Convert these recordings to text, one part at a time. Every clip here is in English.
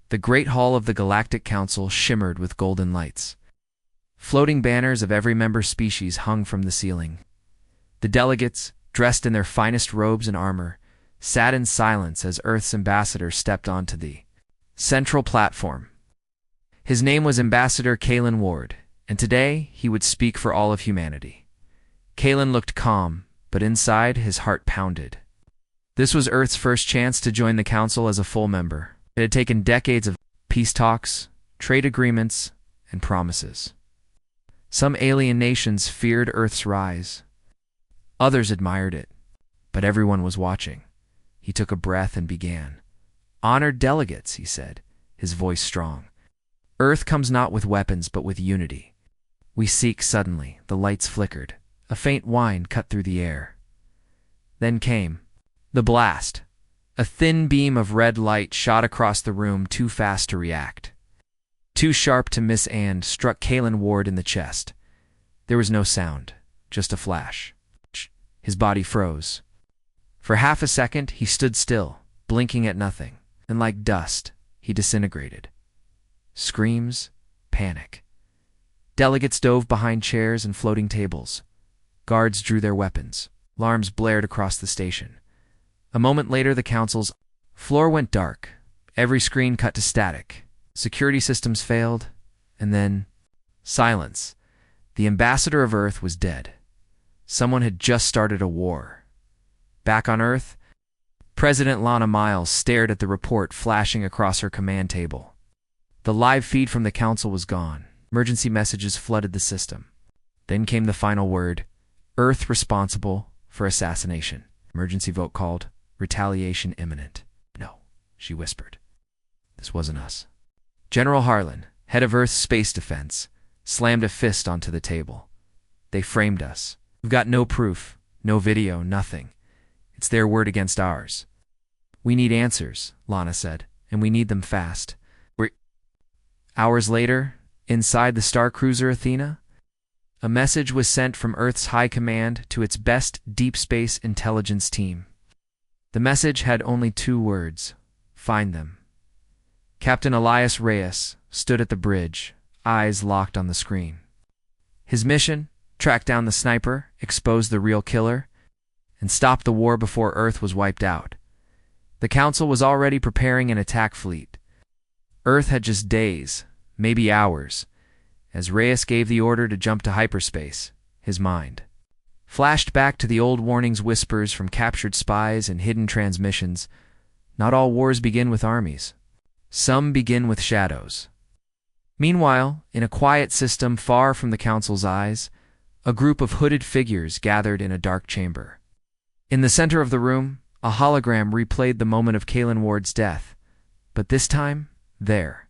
The great hall of the Galactic Council shimmered with golden lights. Floating banners of every member species hung from the ceiling. The delegates, dressed in their finest robes and armor, sat in silence as Earth's ambassador stepped onto the central platform. His name was Ambassador Kalen Ward, and today he would speak for all of humanity. Kalen looked calm, but inside his heart pounded. This was Earth's first chance to join the Council as a full member. It had taken decades of peace talks, trade agreements, and promises. Some alien nations feared Earth's rise. Others admired it, but everyone was watching. He took a breath and began. "Honored delegates," he said, his voice strong. "Earth comes not with weapons, but with unity. We seek." Suddenly, the lights flickered. A faint whine cut through the air. Then came the blast. A thin beam of red light shot across the room, too fast to react. Too sharp to miss, and struck Kalen Ward in the chest. There was no sound, just a flash. His body froze. For half a second, he stood still, blinking at nothing, and like dust, he disintegrated. Screams, panic. Delegates dove behind chairs and floating tables. Guards drew their weapons. Alarms blared across the station. A moment later, the Council's floor went dark. Every screen cut to static. Security systems failed, and then silence. The ambassador of Earth was dead. Someone had just started a war. Back on Earth, President Lana Miles stared at the report flashing across her command table. The live feed from the Council was gone. Emergency messages flooded the system. Then came the final word: Earth responsible for assassination. Emergency vote called. Retaliation imminent. "No," she whispered. "This wasn't us." General Harlan, head of Earth's space defense, slammed a fist onto the table. "They framed us. We've got no proof, no video, nothing. It's their word against ours." "We need answers," Lana said, "and we need them fast." Hours later, inside the star cruiser Athena, a message was sent from Earth's high command to its best deep space intelligence team. The message had only 2 words: find them. Captain Elias Reyes stood at the bridge, eyes locked on the screen. His mission: track down the sniper, expose the real killer, and stop the war before Earth was wiped out. The Council was already preparing an attack fleet. Earth had just days, maybe hours, as Reyes gave the order to jump to hyperspace. His mind flashed back to the old warnings, whispers from captured spies and hidden transmissions. Not all wars begin with armies. Some begin with shadows. Meanwhile, in a quiet system far from the Council's eyes, a group of hooded figures gathered in a dark chamber. In the center of the room, a hologram replayed the moment of Kalen Ward's death. But this time, there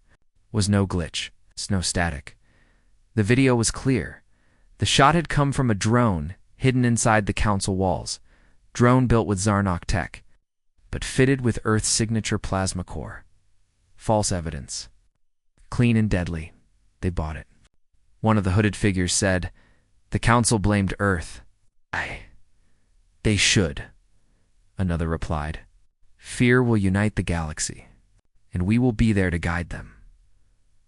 was no glitch, no static. The video was clear. The shot had come from a drone hidden inside the Council walls. Drone built with Zarnok tech, but fitted with Earth's signature plasma core. False evidence. Clean and deadly. They bought it. One of the hooded figures said, "The Council blamed Earth." They should," another replied. "Fear will unite the galaxy, and we will be there to guide them."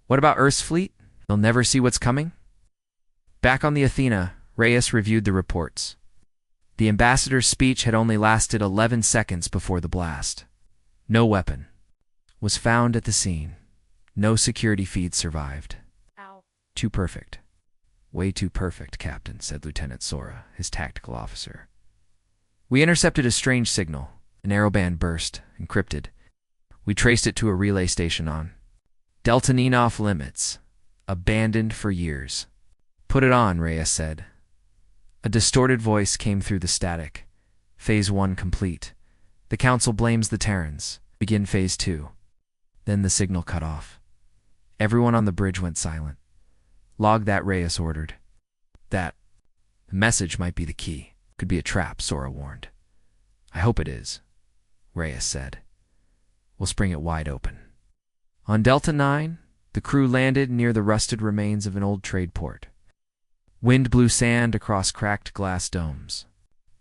"What about Earth's fleet? They'll never see what's coming?" Back on the Athena, Reyes reviewed the reports. The ambassador's speech had only lasted 11 seconds before the blast. No weapon was found at the scene. No security feed survived. Ow. "Too perfect. Way too perfect, Captain," said Lieutenant Sora, his tactical officer. "We intercepted a strange signal. An narrowband burst, encrypted. We traced it to a relay station on Delta 9 off limits, abandoned for years." "Put it on," Reyes said. A distorted voice came through the static. "Phase 1 complete. The Council blames the Terrans. Begin Phase 2. Then the signal cut off. Everyone on the bridge went silent. "Log that," Reyes ordered. "That message might be the key. Could be a trap," Sora warned. "I hope it is," Reyes said. "We'll spring it wide open." On Delta 9, the crew landed near the rusted remains of an old trade port. Wind blew sand across cracked glass domes.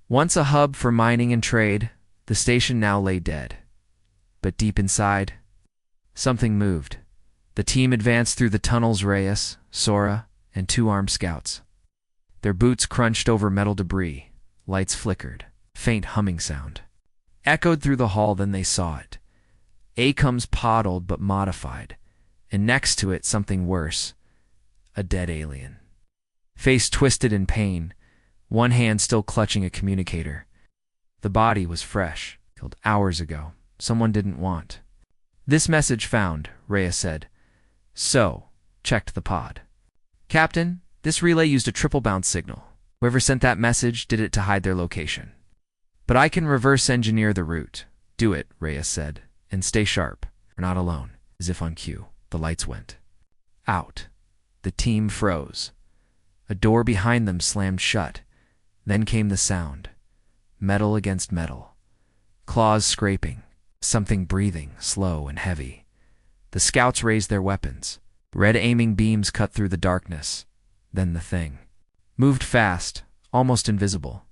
Once a hub for mining and trade, the station now lay dead. But deep inside, Something moved. The team advanced through the tunnels. Reyes, Sora, and two armed scouts. Their boots crunched over metal debris. Lights flickered. Faint humming sound echoed through the hall. Then they saw it. Acom's pod, but modified. And next to it, something worse. A dead alien. Face twisted in pain, one hand still clutching a communicator. The body was fresh, killed hours ago. Someone didn't want. This message found, Reyes said. So, checked the pod. Captain, this relay used a triple bounce signal. Whoever sent that message did it to hide their location. But I can reverse engineer the route. Do it, Reyes said, and stay sharp. We're not alone. As if on cue, the lights went out. The team froze. A door behind them slammed shut. Then came the sound. Metal against metal. Claws scraping. Something breathing, slow and heavy. The scouts raised their weapons. Red aiming beams cut through the darkness. Then the thing moved fast, almost invisible.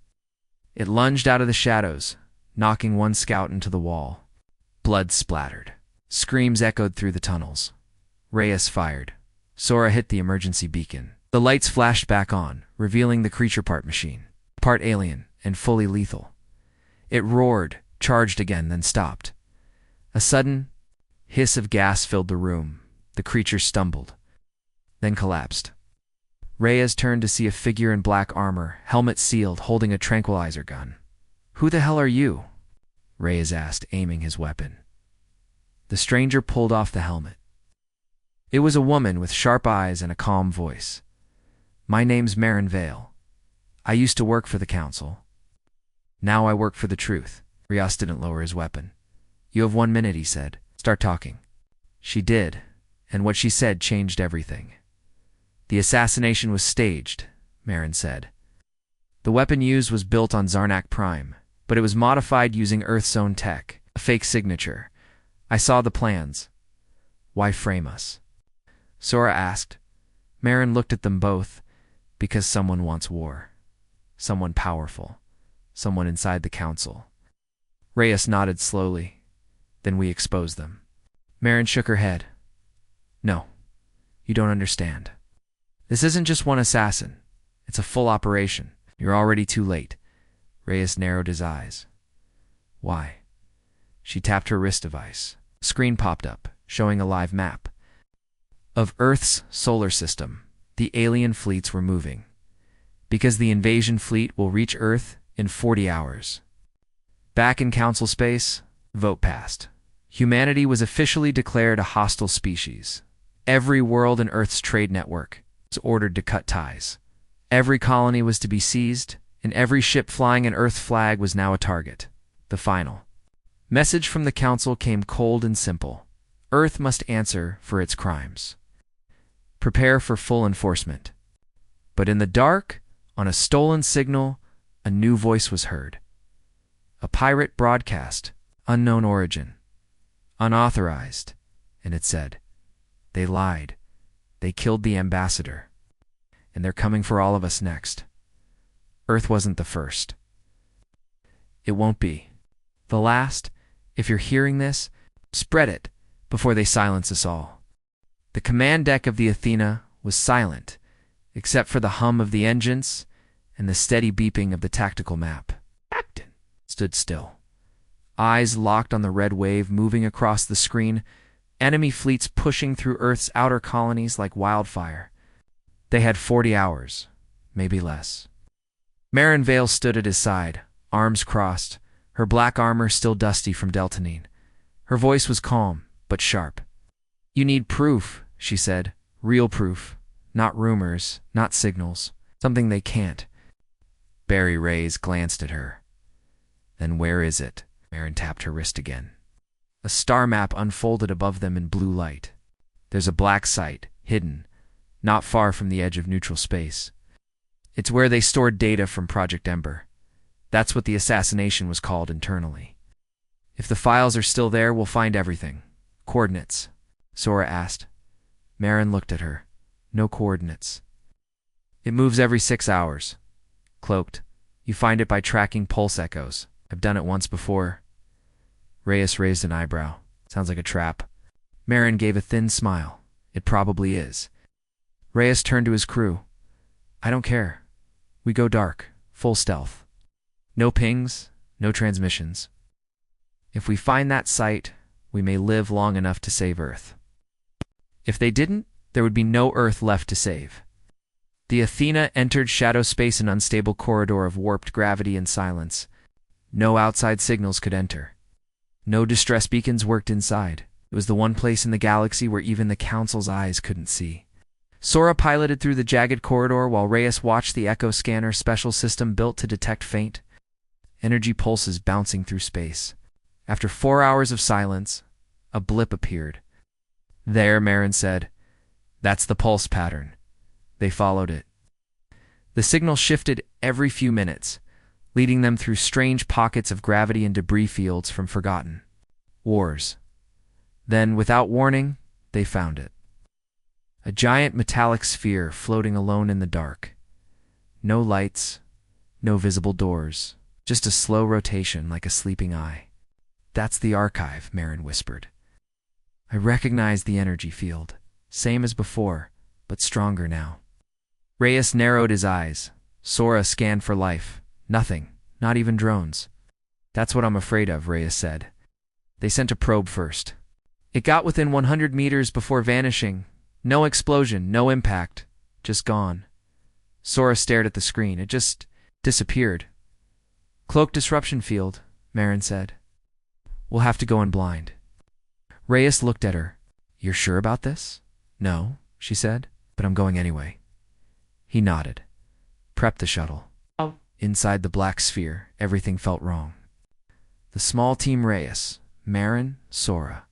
It lunged out of the shadows, knocking one scout into the wall. Blood splattered. Screams echoed through the tunnels. Reyes fired. Sora hit the emergency beacon. The lights flashed back on, revealing the creature part machine. Part alien, and fully lethal. It roared, charged again, then stopped. A sudden hiss of gas filled the room. The creature stumbled, then collapsed. Reyes turned to see a figure in black armor, helmet sealed, holding a tranquilizer gun. "Who the hell are you?" Reyes asked, aiming his weapon. The stranger pulled off the helmet. It was a woman with sharp eyes and a calm voice. "My name's Marin Vale. I used to work for the Council. Now I work for the truth." Reyes didn't lower his weapon. "You have 1 minute," he said. "Start talking." She did, and what she said changed everything. "The assassination was staged," Marin said. "The weapon used was built on Zarnak Prime, but it was modified using Earth's own tech, a fake signature. I saw the plans. Why frame us?" Sora asked. Marin looked at them both. "Because someone wants war. Someone powerful. Someone inside the Council." Reyes nodded slowly. "Then we expose them." Marin shook her head. "No, you don't understand. This isn't just one assassin. It's a full operation. You're already too late." Reyes narrowed his eyes. "Why?" She tapped her wrist device. A screen popped up, showing a live map of Earth's solar system. The alien fleets were moving. Because the invasion fleet will reach Earth in 40 hours. Back in Council space, vote passed. Humanity was officially declared a hostile species. Every world in Earth's trade network was ordered to cut ties. Every colony was to be seized, and every ship flying an Earth flag was now a target. The final message from the Council came cold and simple. Earth must answer for its crimes. Prepare for full enforcement. But in the dark, on a stolen signal, a new voice was heard. A pirate broadcast, unknown origin, unauthorized, and it said, "They lied. They killed the ambassador. And they're coming for all of us next. Earth wasn't the first. It won't be the last. If you're hearing this, spread it before they silence us all." The command deck of the Athena was silent, except for the hum of the engines and the steady beeping of the tactical map. Acton stood still, eyes locked on the red wave moving across the screen, enemy fleets pushing through Earth's outer colonies like wildfire. They had 40 hours, maybe less. Marin Vale stood at his side, arms crossed, her black armor still dusty from Deltanine. Her voice was calm, but sharp. "You need proof," she said. "Real proof. Not rumors, not signals. Something they can't." Barry Reyes glanced at her. "Then where is it?" Marin tapped her wrist again. A star map unfolded above them in blue light. "There's a black site, hidden, not far from the edge of neutral space. It's where they stored data from Project Ember. That's what the assassination was called internally. If the files are still there, we'll find everything." "Coordinates?" Sora asked. Marin looked at her. "No coordinates. It moves every 6 hours. Cloaked. You find it by tracking pulse echoes. I've done it once before." Reyes raised an eyebrow. "Sounds like a trap." Marin gave a thin smile. It probably is. Reyes turned to his crew. I don't care. We go dark, full stealth. No pings, no transmissions. If we find that site, we may live long enough to save Earth. If they didn't, there would be no Earth left to save. The Athena entered shadow space, an unstable corridor of warped gravity and silence. No outside signals could enter. No distress beacons worked inside. It was the one place in the galaxy where even the Council's eyes couldn't see. Sora piloted through the jagged corridor while Reyes watched the Echo Scanner special system built to detect faint energy pulses bouncing through space. After 4 hours of silence, a blip appeared. There, Marin said. That's the pulse pattern. They followed it. The signal shifted every few minutes, leading them through strange pockets of gravity and debris fields from forgotten wars. Then, without warning, they found it. A giant metallic sphere floating alone in the dark. No lights, no visible doors, just a slow rotation like a sleeping eye. That's the archive, Marin whispered. I recognized the energy field, same as before, but stronger now. Reyes narrowed his eyes. Sora scanned for life. Nothing, not even drones. That's what I'm afraid of, Reyes said. They sent a probe first. It got within 100 meters before vanishing. No explosion, no impact, just gone. Sora stared at the screen. It just disappeared. Cloak disruption field, Marin said. We'll have to go in blind. Reyes looked at her. You're sure about this? No, she said, but I'm going anyway. He nodded. Prep the shuttle. Oh. Inside the black sphere, everything felt wrong. The small team Reyes, Marin, Sora,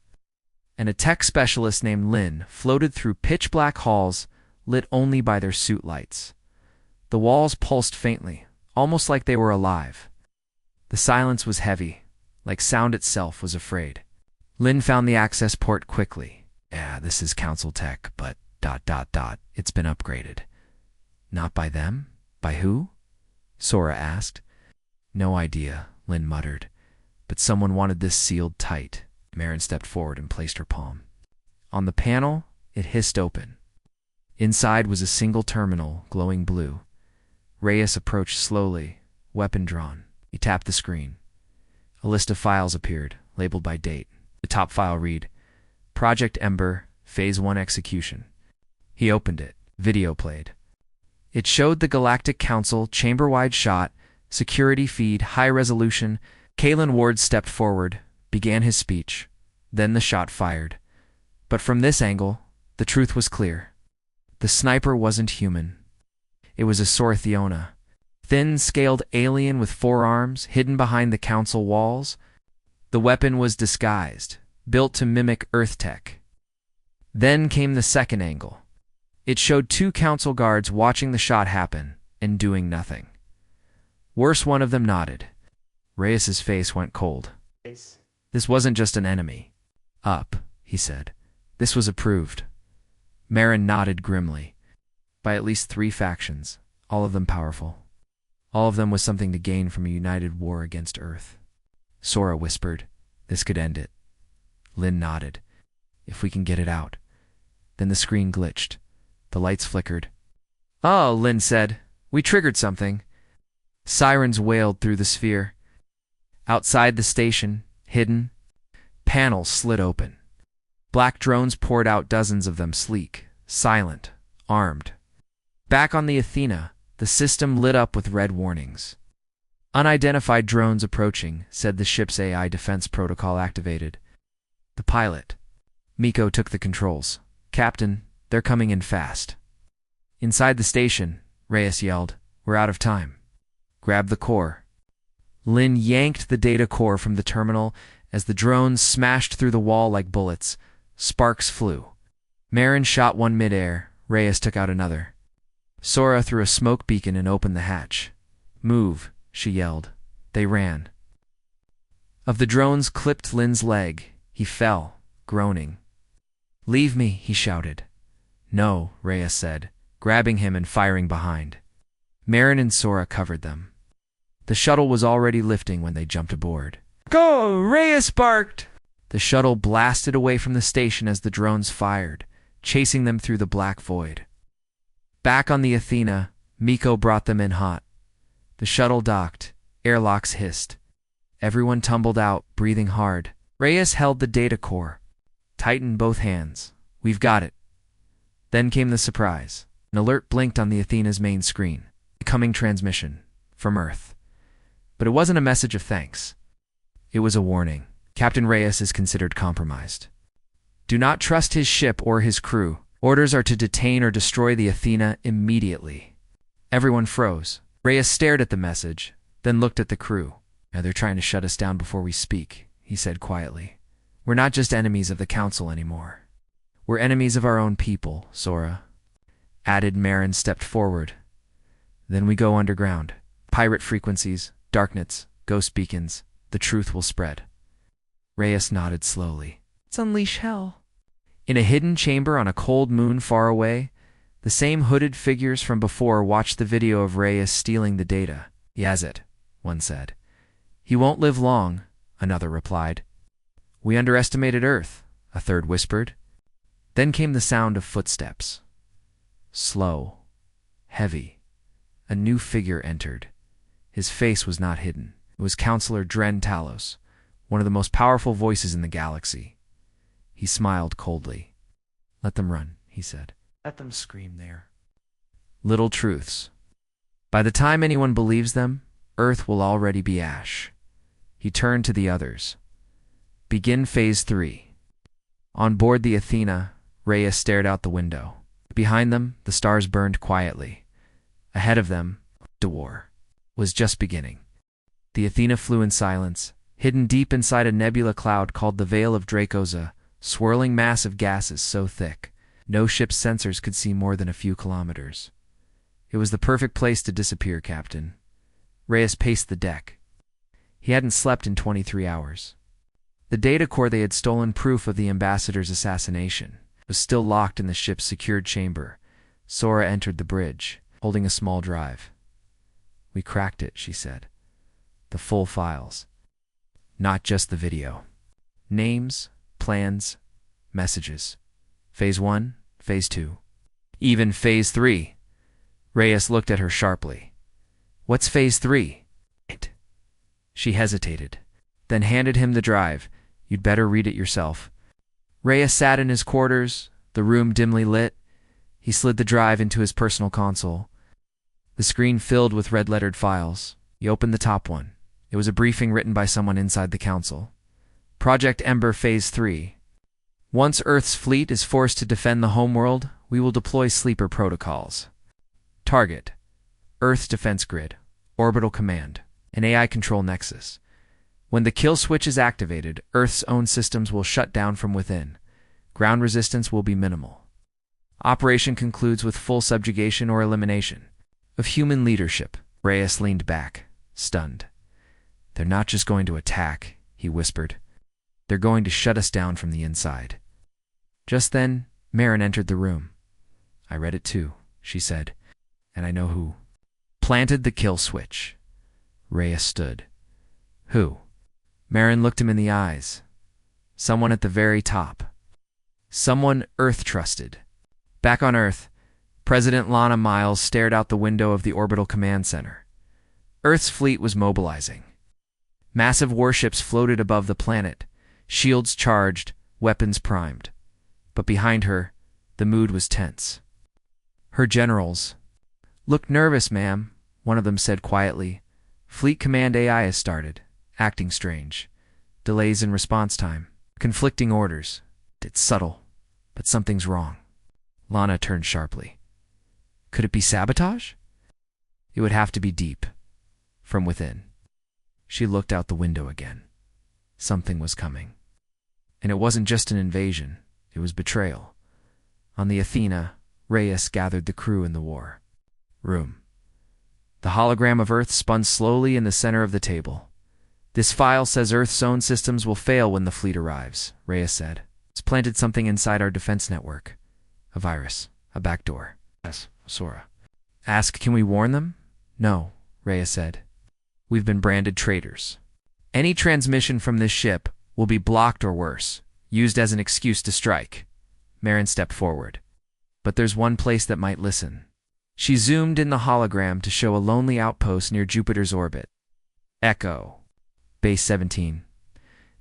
and a tech specialist named Lin floated through pitch-black halls lit only by their suit lights. The walls pulsed faintly, almost like they were alive. The silence was heavy, like sound itself was afraid. Lin found the access port quickly. Yeah, this is Council tech, but ... it's been upgraded. Not by them? By who? Sora asked. No idea, Lin muttered. But someone wanted this sealed tight. Marin stepped forward and placed her palm. On the panel, it hissed open. Inside was a single terminal, glowing blue. Reyes approached slowly, weapon drawn. He tapped the screen. A list of files appeared, labeled by date. The top file read, Project Ember, Phase 1 Execution. He opened it. Video played. It showed the Galactic Council chamber-wide shot, security feed, high resolution. Kalen Ward stepped forward, began his speech. Then the shot fired. But from this angle, the truth was clear. The sniper wasn't human. It was a Sorthiona. Thin, scaled alien with 4 arms, hidden behind the council walls. The weapon was disguised, built to mimic Earth tech. Then came the second angle. It showed 2 council guards watching the shot happen and doing nothing. Worse, one of them nodded. Reyes's face went cold. This wasn't just an enemy. Up, he said. This was approved. Marin nodded grimly. By at least 3 factions, all of them powerful. All of them with something to gain from a united war against Earth. Sora whispered, this could end it. Lin nodded. If we can get it out. Then the screen glitched. The lights flickered. Oh, Lin said. We triggered something. Sirens wailed through the sphere. Outside the station, hidden, panels slid open. Black drones poured out, dozens of them, sleek, silent, armed. Back on the Athena, the system lit up with red warnings. Unidentified drones approaching, said the ship's AI defense protocol activated. The pilot. Miko took the controls. Captain, they're coming in fast. Inside the station, Reyes yelled, we're out of time. Grab the core. Lin yanked the data core from the terminal as the drones smashed through the wall like bullets. Sparks flew. Marin shot one midair. Reyes took out another. Sora threw a smoke beacon and opened the hatch. Move, she yelled. They ran. Of the drones clipped Lin's leg. He fell, groaning. Leave me, he shouted. No, Reyes said, grabbing him and firing behind. Marin and Sora covered them. The shuttle was already lifting when they jumped aboard. Go, Reyes barked. The shuttle blasted away from the station as the drones fired, chasing them through the black void. Back on the Athena, Miko brought them in hot. The shuttle docked, airlocks hissed. Everyone tumbled out, breathing hard. Reyes held the data core. Tightened both hands. "We've got it." Then came the surprise. An alert blinked on the Athena's main screen. Incoming transmission. From Earth. But it wasn't a message of thanks. It was a warning. Captain Reyes is considered compromised. Do not trust his ship or his crew. Orders are to detain or destroy the Athena immediately. Everyone froze. Reyes stared at the message, then looked at the crew. "Now they're trying to shut us down before we speak," he said quietly. "We're not just enemies of the Council anymore. We're enemies of our own people, Sora." Added Marin stepped forward. "Then we go underground. Pirate frequencies, darknets, ghost beacons. The truth will spread." Reyes nodded slowly. "Let's unleash hell." In a hidden chamber on a cold moon far away, the same hooded figures from before watched the video of Reyes stealing the data. "He has it," one said. "He won't live long," another replied. "We underestimated Earth," a third whispered. Then came the sound of footsteps. Slow, heavy. A new figure entered. His face was not hidden. It was Counselor Dren Talos, one of the most powerful voices in the galaxy. He smiled coldly. "Let them run," he said. "Let them scream there. Little truths. By the time anyone believes them, Earth will already be ash." He turned to the others. "Begin Phase 3. On board the Athena, Reyes stared out the window. Behind them, the stars burned quietly. Ahead of them, the war was just beginning. The Athena flew in silence, hidden deep inside a nebula cloud called the Veil of Dracosa, swirling mass of gases so thick, no ship's sensors could see more than a few kilometers. "It was the perfect place to disappear, Captain." Reyes paced the deck. He hadn't slept in 23 hours. The data core they had stolen proof of the ambassador's assassination was still locked in the ship's secured chamber. Sora entered the bridge, holding a small drive. "We cracked it," she said. "The full files. Not just the video. Names, plans, messages. Phase 1, Phase 2. Even Phase 3. Reyes looked at her sharply. "What's Phase 3? She hesitated, then handed him the drive. "You'd better read it yourself." Reyes sat in his quarters, the room dimly lit. He slid the drive into his personal console. The screen filled with red-lettered files. He opened the top one. It was a briefing written by someone inside the Council. Project Ember Phase 3. Once Earth's fleet is forced to defend the homeworld, we will deploy sleeper protocols. Target: Earth's defense grid, orbital command, an AI control nexus. When the kill switch is activated, Earth's own systems will shut down from within. Ground resistance will be minimal. Operation concludes with full subjugation or elimination of human leadership. Reyes leaned back, stunned. "They're not just going to attack," he whispered. "They're going to shut us down from the inside." Just then, Marin entered the room. "I read it too," she said, "and I know who planted the kill switch." Reyes stood. "Who?" Marin looked him in the eyes. "Someone at the very top. Someone Earth trusted." Back on Earth, President Lana Miles stared out the window of the Orbital Command Center. Earth's fleet was mobilizing. Massive warships floated above the planet, shields charged, weapons primed. But behind her, the mood was tense. Her generals looked nervous, ma'am, one of them said quietly. "Fleet Command AI has started, acting strange. Delays in response time, conflicting orders. It's subtle, but something's wrong." Lana turned sharply. "Could it be sabotage?" "It would have to be deep, from within." She looked out the window again. Something was coming. And it wasn't just an invasion, it was betrayal. On the Athena, Reyes gathered the crew in the war room. The hologram of Earth spun slowly in the center of the table. "This file says Earth's own systems will fail when the fleet arrives," Reyes said. "It's planted something inside our defense network. A virus, a backdoor." "Yes, Sora." "Ask, can we warn them?" "No," Reyes said. "We've been branded traitors. Any transmission from this ship, will be blocked or worse, used as an excuse to strike. Marin stepped forward. But there's one place that might listen. She zoomed in the hologram to show a lonely outpost near Jupiter's orbit. Echo. Base 17.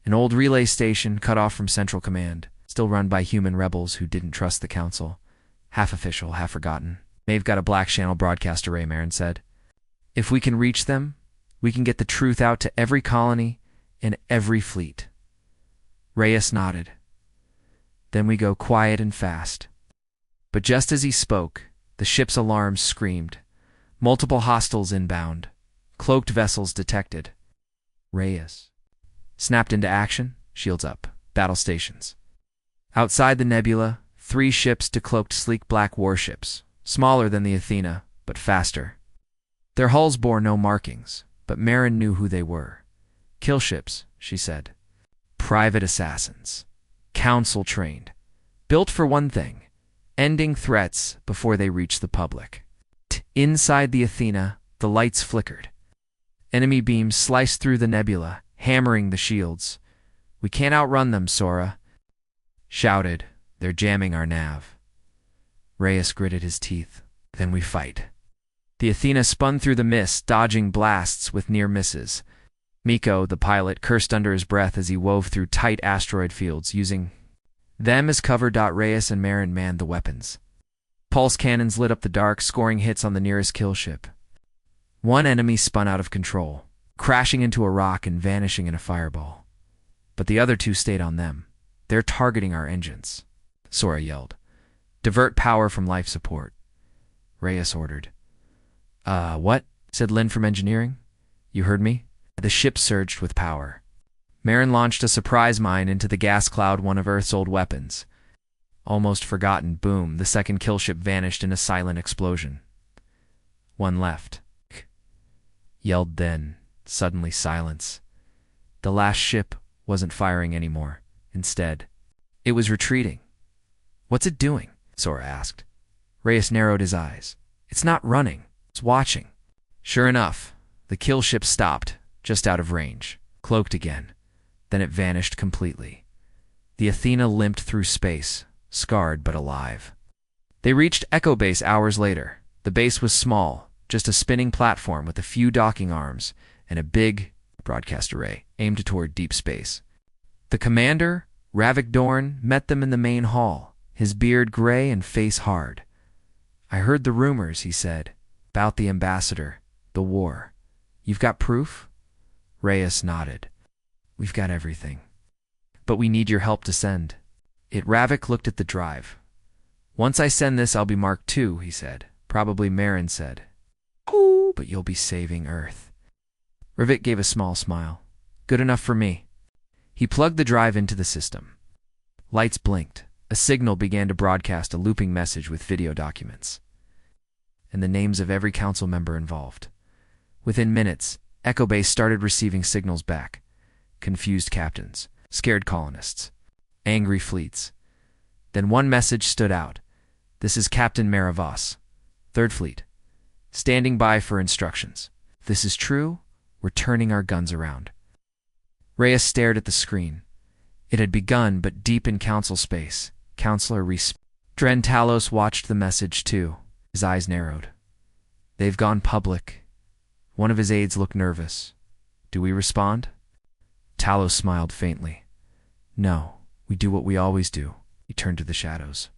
An old relay station cut off from Central Command, still run by human rebels who didn't trust the Council. Half official, half forgotten. They've got a black channel broadcast array, Marin said. If we can reach them, we can get the truth out to every colony and every fleet. Reyes nodded. Then we go quiet and fast. But just as he spoke, the ship's alarms screamed. Multiple hostiles inbound. Cloaked vessels detected. Reyes snapped into action, shields up, battle stations. Outside the nebula, 3 ships decloaked sleek black warships, smaller than the Athena, but faster. Their hulls bore no markings, but Marin knew who they were. Kill ships, she said. Private assassins. Council trained. Built for one thing, ending threats before they reach the public. Inside the Athena, the lights flickered. Enemy beams sliced through the nebula, hammering the shields. We can't outrun them, Sora shouted. They're jamming our nav. Reyes gritted his teeth. Then we fight. The Athena spun through the mist, dodging blasts with near misses. Miko, the pilot, cursed under his breath as he wove through tight asteroid fields, using them as cover. Reyes and Marin manned the weapons. Pulse cannons lit up the dark, scoring hits on the nearest kill ship. One enemy spun out of control, crashing into a rock and vanishing in a fireball. But the other 2 stayed on them. They're targeting our engines, Sora yelled. Divert power from life support. Reyes ordered. What? Said Lin from engineering. You heard me? The ship surged with power. Marin launched a surprise mine into the gas cloud, one of Earth's old weapons. Almost forgotten, boom, the second kill ship vanished in a silent explosion. One left. Yelled then, suddenly silence. The last ship wasn't firing anymore. Instead, it was retreating. What's it doing? Sora asked. Reyes narrowed his eyes. It's not running, it's watching. Sure enough, the kill ship stopped, just out of range, cloaked again. Then it vanished completely. The Athena limped through space, scarred but alive. They reached Echo Base hours later. The base was small, just a spinning platform with a few docking arms and a big broadcast array aimed toward deep space. The commander, Ravik Dorn, met them in the main hall, his beard gray and face hard. I heard the rumors, he said, about the ambassador, the war. You've got proof? Reyes nodded. We've got everything. But we need your help to send it. Ravik looked at the drive. Once I send this, I'll be Mark II, he said. Probably Marin said. Ooh, but you'll be saving Earth. Ravik gave a small smile. Good enough for me. He plugged the drive into the system. Lights blinked. A signal began to broadcast a looping message with video documents and the names of every council member involved. Within minutes, Echo Base started receiving signals back. Confused captains, scared colonists, angry fleets. Then one message stood out. This is Captain Maravos, 3rd Fleet, standing by for instructions. If this is true, we're turning our guns around. Reyes stared at the screen. It had begun, but deep in council space, Counselor Dren Talos watched the message too. His eyes narrowed. They've gone public. One of his aides looked nervous. Do we respond? Talos smiled faintly. No, we do what we always do. He turned to the shadows.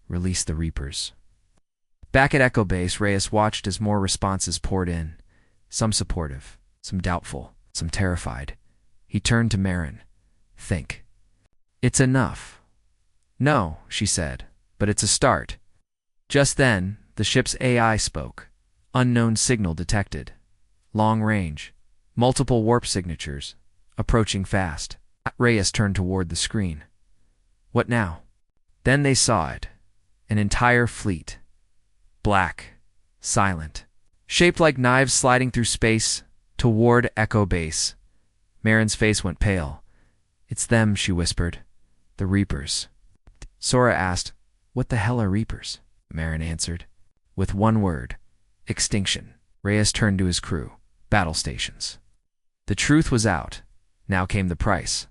Release the Reapers. Back at Echo Base, Reyes watched as more responses poured in. Some supportive, some doubtful, some terrified. He turned to Marin. Think. It's enough. No, she said, but it's a start. Just then, the ship's AI spoke. Unknown signal detected. Long range. Multiple warp signatures. Approaching fast. Reyes turned toward the screen. What now? Then they saw it. An entire fleet. Black. Silent. Shaped like knives sliding through space toward Echo Base. Marin's face went pale. It's them, she whispered. The Reapers. Sora asked, What the hell are Reapers? Marin answered. With one word. Extinction. Reyes turned to his crew. Battle stations. The truth was out. Now came the price.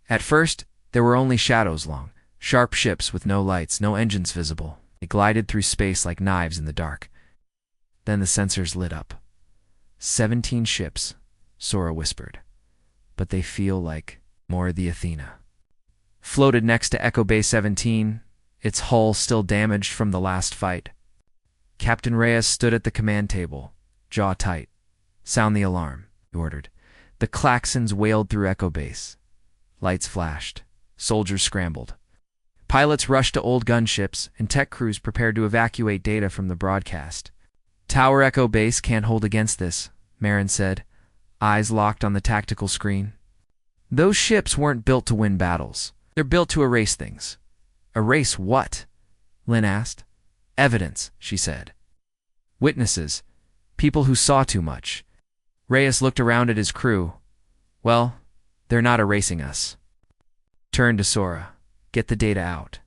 At first, there were only shadows long, sharp ships with no lights, no engines visible. They glided through space like knives in the dark. Then the sensors lit up. 17 ships, Sora whispered. But they feel like more the Athena. Floated next to Echo Bay 17, its hull still damaged from the last fight. Captain Reyes stood at the command table, jaw tight. Sound the alarm, he ordered. The klaxons wailed through Echo Base. Lights flashed. Soldiers scrambled. Pilots rushed to old gunships, and tech crews prepared to evacuate data from the broadcast. Tower Echo Base can't hold against this, Marin said, eyes locked on the tactical screen. Those ships weren't built to win battles. They're built to erase things. Erase what? Lynn asked. Evidence, she said. Witnesses. People who saw too much. Reyes looked around at his crew. Well, they're not erasing us. Turn to Sora. Get the data out.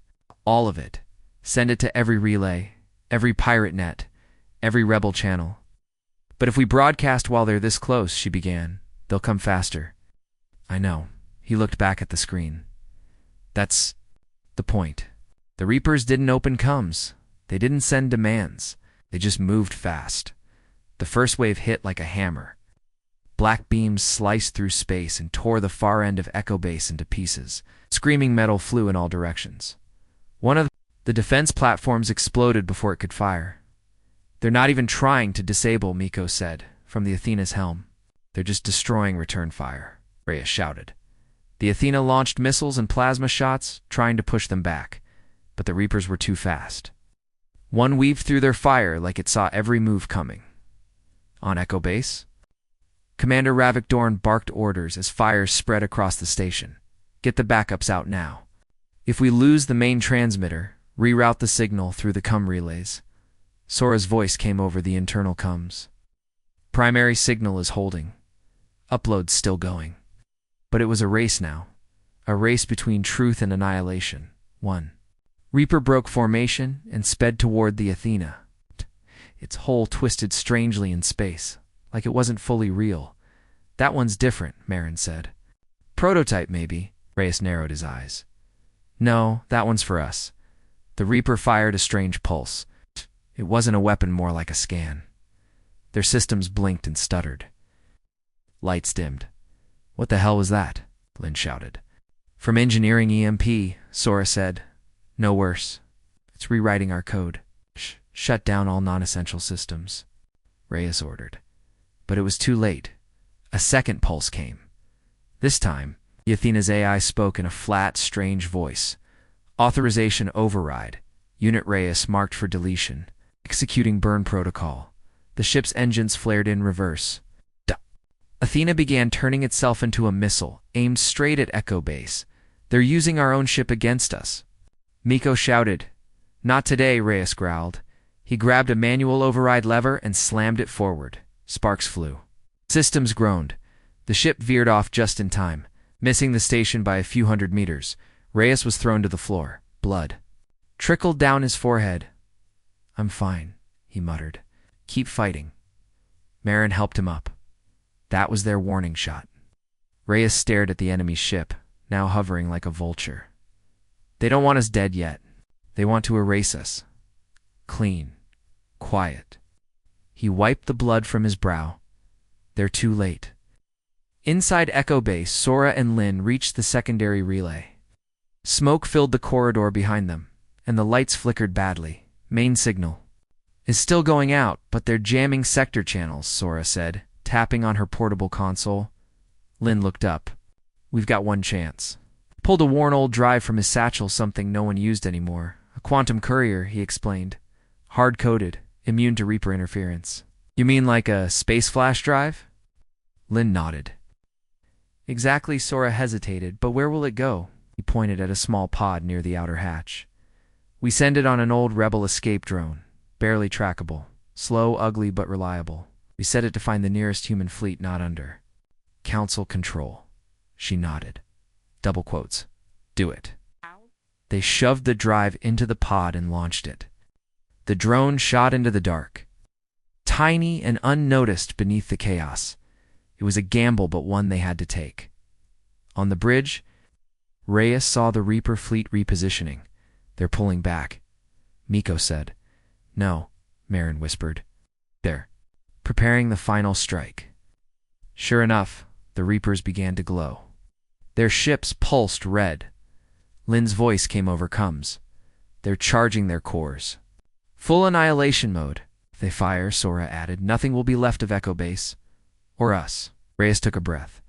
All of it. Send it to every relay, every pirate net, every rebel channel. But if we broadcast while they're this close, she began, they'll come faster. I know. He looked back at the screen. That's the point. The Reapers didn't open comms. They didn't send demands. They just moved fast. The first wave hit like a hammer. Black beams sliced through space and tore the far end of Echo Base into pieces. Screaming metal flew in all directions. One of the defense platforms exploded before it could fire. They're not even trying to disable, Miko said, from the Athena's helm. They're just destroying return fire, Reyes shouted. The Athena launched missiles and plasma shots, trying to push them back, but the Reapers were too fast. One weaved through their fire like it saw every move coming. On Echo Base, Commander Ravik Dorn barked orders as fires spread across the station. Get the backups out now. If we lose the main transmitter, reroute the signal through the comm relays. Sora's voice came over the internal comms. Primary signal is holding. Upload's still going. But it was a race now. A race between truth and annihilation. 1. Reaper broke formation and sped toward the Athena. Its hull twisted strangely in space, like it wasn't fully real. That one's different, Marin said. Prototype, maybe. Reyes narrowed his eyes. No, that one's for us. The Reaper fired a strange pulse. It wasn't a weapon, more like a scan. Their systems blinked and stuttered. Lights dimmed. What the hell was that? Lynn shouted. From engineering EMP, Sora said. No worse. It's rewriting our code. Shut down all non-essential systems, Reyes ordered. But it was too late. A second pulse came. This time, the Athena's AI spoke in a flat, strange voice. Authorization override. Unit Reyes marked for deletion. Executing burn protocol. The ship's engines flared in reverse. Athena began turning itself into a missile, aimed straight at Echo Base. They're using our own ship against us. Miko shouted. Not today, Reyes growled. He grabbed a manual override lever and slammed it forward. Sparks flew. Systems groaned. The ship veered off just in time, missing the station by a few hundred meters. Reyes was thrown to the floor. Blood trickled down his forehead. I'm fine, he muttered. Keep fighting. Marin helped him up. That was their warning shot. Reyes stared at the enemy's ship, now hovering like a vulture. They don't want us dead yet. They want to erase us. Clean. Quiet. He wiped the blood from his brow. They're too late. Inside Echo Base, Sora and Lynn reached the secondary relay. Smoke filled the corridor behind them, and the lights flickered badly. Main signal is still going out, but they're jamming sector channels, Sora said, tapping on her portable console. Lynn looked up. We've got one chance. Pulled a worn old drive from his satchel, something no one used anymore. A quantum courier, he explained. Hard-coded, immune to Reaper interference. You mean like a space flash drive? Lynn nodded. Exactly, Sora hesitated, but where will it go? He pointed at a small pod near the outer hatch. We send it on an old rebel escape drone, barely trackable. Slow, ugly, but reliable. We set it to find the nearest human fleet not under Council control. She nodded. Double quotes. Do it. They shoved the drive into the pod and launched it. The drone shot into the dark. Tiny and unnoticed beneath the chaos. It was a gamble, but one they had to take. On the bridge, Reyes saw the Reaper fleet repositioning. They're pulling back. Miko said. No, Marin whispered. They're preparing the final strike. Sure enough, the Reapers began to glow. Their ships pulsed red. Lin's voice came over Combs. They're charging their cores. Full annihilation mode. If they fire, Sora added, nothing will be left of Echo Base. Or us. Reyes took a breath.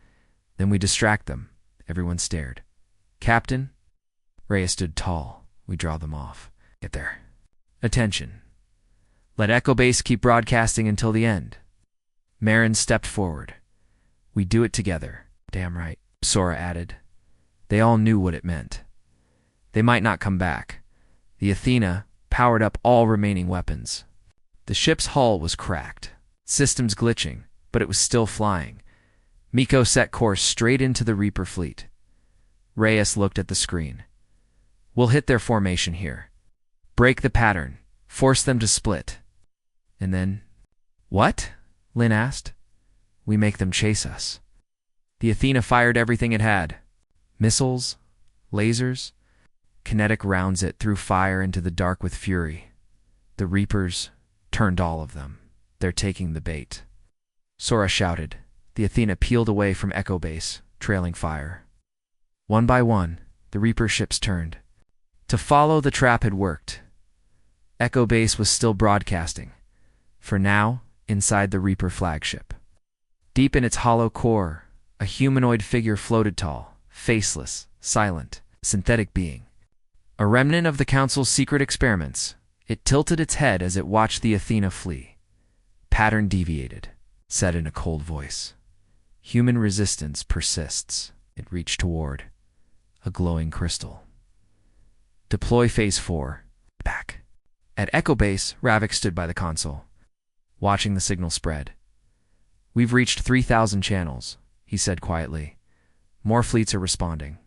Then we distract them. Everyone stared. Captain? Reyes stood tall. We draw them off. Get there. Attention. Let Echo Base keep broadcasting until the end. Marin stepped forward. We do it together. Damn right, Sora added. They all knew what it meant. They might not come back. The Athena powered up all remaining weapons. The ship's hull was cracked, systems glitching, but it was still flying. Miko set course straight into the Reaper fleet. Reyes looked at the screen. We'll hit their formation here. Break the pattern. Force them to split. And then... What? Lin asked. We make them chase us. The Athena fired everything it had. Missiles, lasers, kinetic rounds. It threw fire into the dark with fury. The Reapers turned all of them. They're taking the bait. Sora shouted. The Athena peeled away from Echo Base, trailing fire. One by one, the Reaper ships turned. To follow the trap had worked. Echo Base was still broadcasting. For now, inside the Reaper flagship. Deep in its hollow core, a humanoid figure floated tall, faceless, silent, synthetic being. A remnant of the Council's secret experiments, it tilted its head as it watched the Athena flee. Pattern deviated, said in a cold voice. Human resistance persists. It reached toward a glowing crystal. Deploy Phase 4. Back. At Echo Base, Ravik stood by the console, watching the signal spread. We've reached 3,000 channels, he said quietly. More fleets are responding.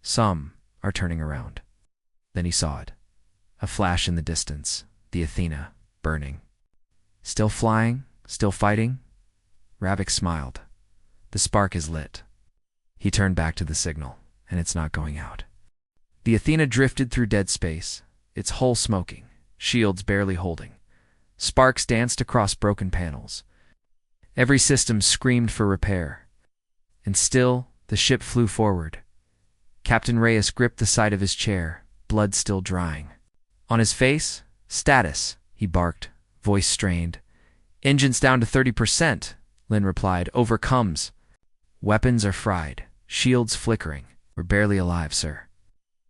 Some are turning around. Then he saw it. A flash in the distance, the Athena, burning. Still flying? Still fighting? Ravik smiled. The spark is lit. He turned back to the signal, and it's not going out. The Athena drifted through dead space, its hull smoking, shields barely holding. Sparks danced across broken panels. Every system screamed for repair. And still, the ship flew forward. Captain Reyes gripped the side of his chair, blood still drying. On his face, status, he barked, voice strained. Engines down to 30%, Lin replied. Overcomes. Weapons are fried, shields flickering. We're barely alive, sir.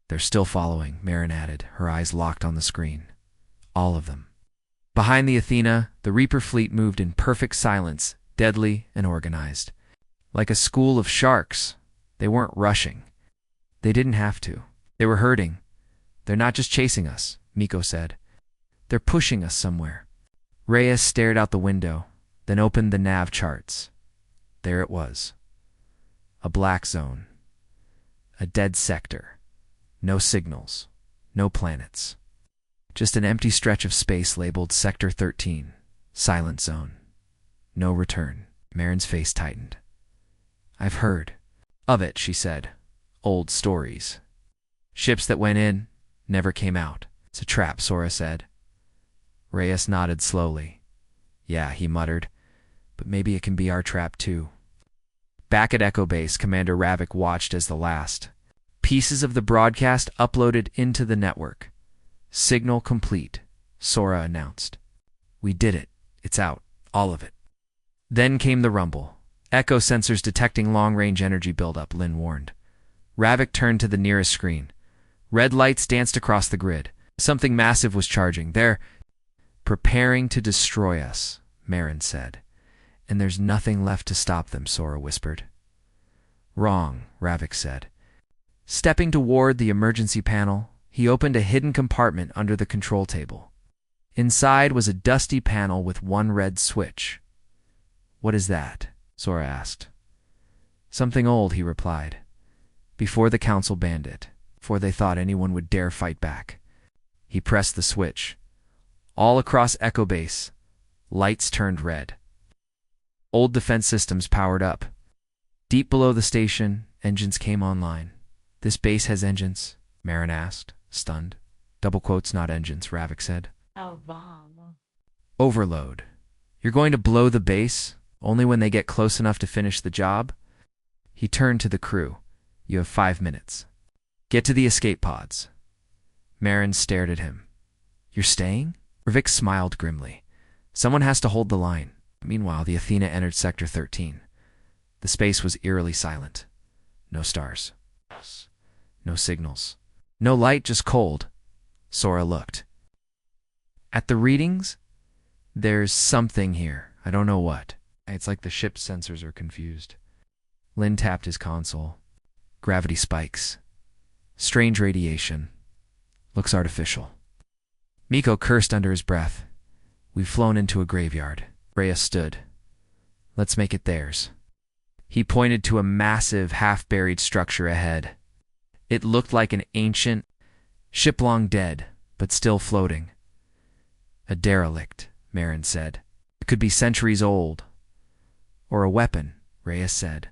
They're still following, Marin added, her eyes locked on the screen. All of them. Behind the Athena, the Reaper fleet moved in perfect silence, deadly and organized. Like a school of sharks, they weren't rushing. They didn't have to. They were herding. They're not just chasing us, Miko said. They're pushing us somewhere. Reyes stared out the window, then opened the nav charts. There it was. A black zone. A dead sector. No signals. No planets. Just an empty stretch of space labeled Sector 13. Silent zone. No return. Marin's face tightened. I've heard of it, she said. Old stories. Ships that went in, never came out. It's a trap, Sora said. Reyes nodded slowly. Yeah, he muttered. But maybe it can be our trap too. Back at Echo Base, Commander Ravik watched as the last pieces of the broadcast uploaded into the network. Signal complete, Sora announced. We did it. It's out. All of it. Then came the rumble. Echo sensors detecting long-range energy buildup, Lin warned. Ravik turned to the nearest screen. Red lights danced across the grid. Something massive was charging. They're preparing to destroy us, Marin said. And there's nothing left to stop them, Sora whispered. Wrong, Ravik said. Stepping toward the emergency panel, he opened a hidden compartment under the control table. Inside was a dusty panel with one red switch. What is that? Sora asked. Something old, he replied. Before the council banned it, before they thought anyone would dare fight back. He pressed the switch. All across Echo Base, lights turned red. Old defense systems powered up. Deep below the station, engines came online. This base has engines, Marin asked, stunned. Double quotes, not engines, Ravik said. Oh, bomb. Overload. You're going to blow the base only when they get close enough to finish the job? He turned to the crew. You have 5 minutes. Get to the escape pods. Marin stared at him. You're staying? Ravik smiled grimly. Someone has to hold the line. Meanwhile, the Athena entered Sector 13. The space was eerily silent. No stars. No signals. No light, just cold. Sora looked. At the readings? There's something here. I don't know what. It's like the ship's sensors are confused. Lin tapped his console. Gravity spikes. Strange radiation. Looks artificial. Miko cursed under his breath. We've flown into a graveyard. Rhea stood. Let's make it theirs. He pointed to a massive, half-buried structure ahead. It looked like an ancient ship long dead, but still floating. A derelict, Marin said. It could be centuries old. Or a weapon, Rhea said.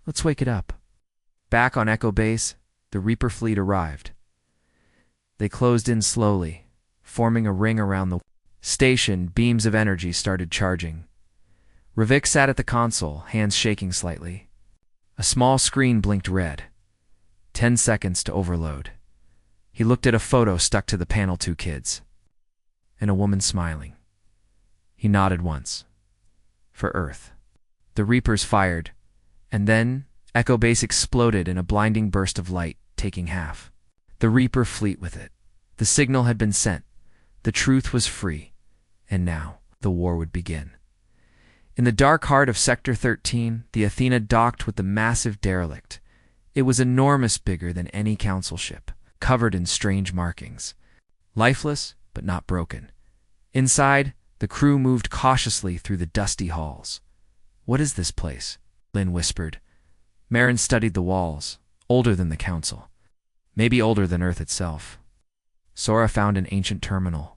Let's wake it up. Back on Echo Base, the Reaper fleet arrived. They closed in slowly, forming a ring around the station. Beams of energy started charging. Ravik sat at the console, hands shaking slightly. A small screen blinked red. 10 seconds to overload. He looked at a photo stuck to the panel. 2 kids. And a woman smiling. He nodded once. For Earth. The Reapers fired, and then Echo Base exploded in a blinding burst of light, taking half. The Reaper fleet with it. The signal had been sent. The truth was free. And now the war would begin. In the dark heart of Sector 13, the Athena docked with the massive derelict. It was enormous, bigger than any council ship, covered in strange markings. Lifeless, but not broken. Inside, the crew moved cautiously through the dusty halls. What is this place? Lin whispered. Marin studied the walls, older than the council. Maybe older than Earth itself. Sora found an ancient terminal.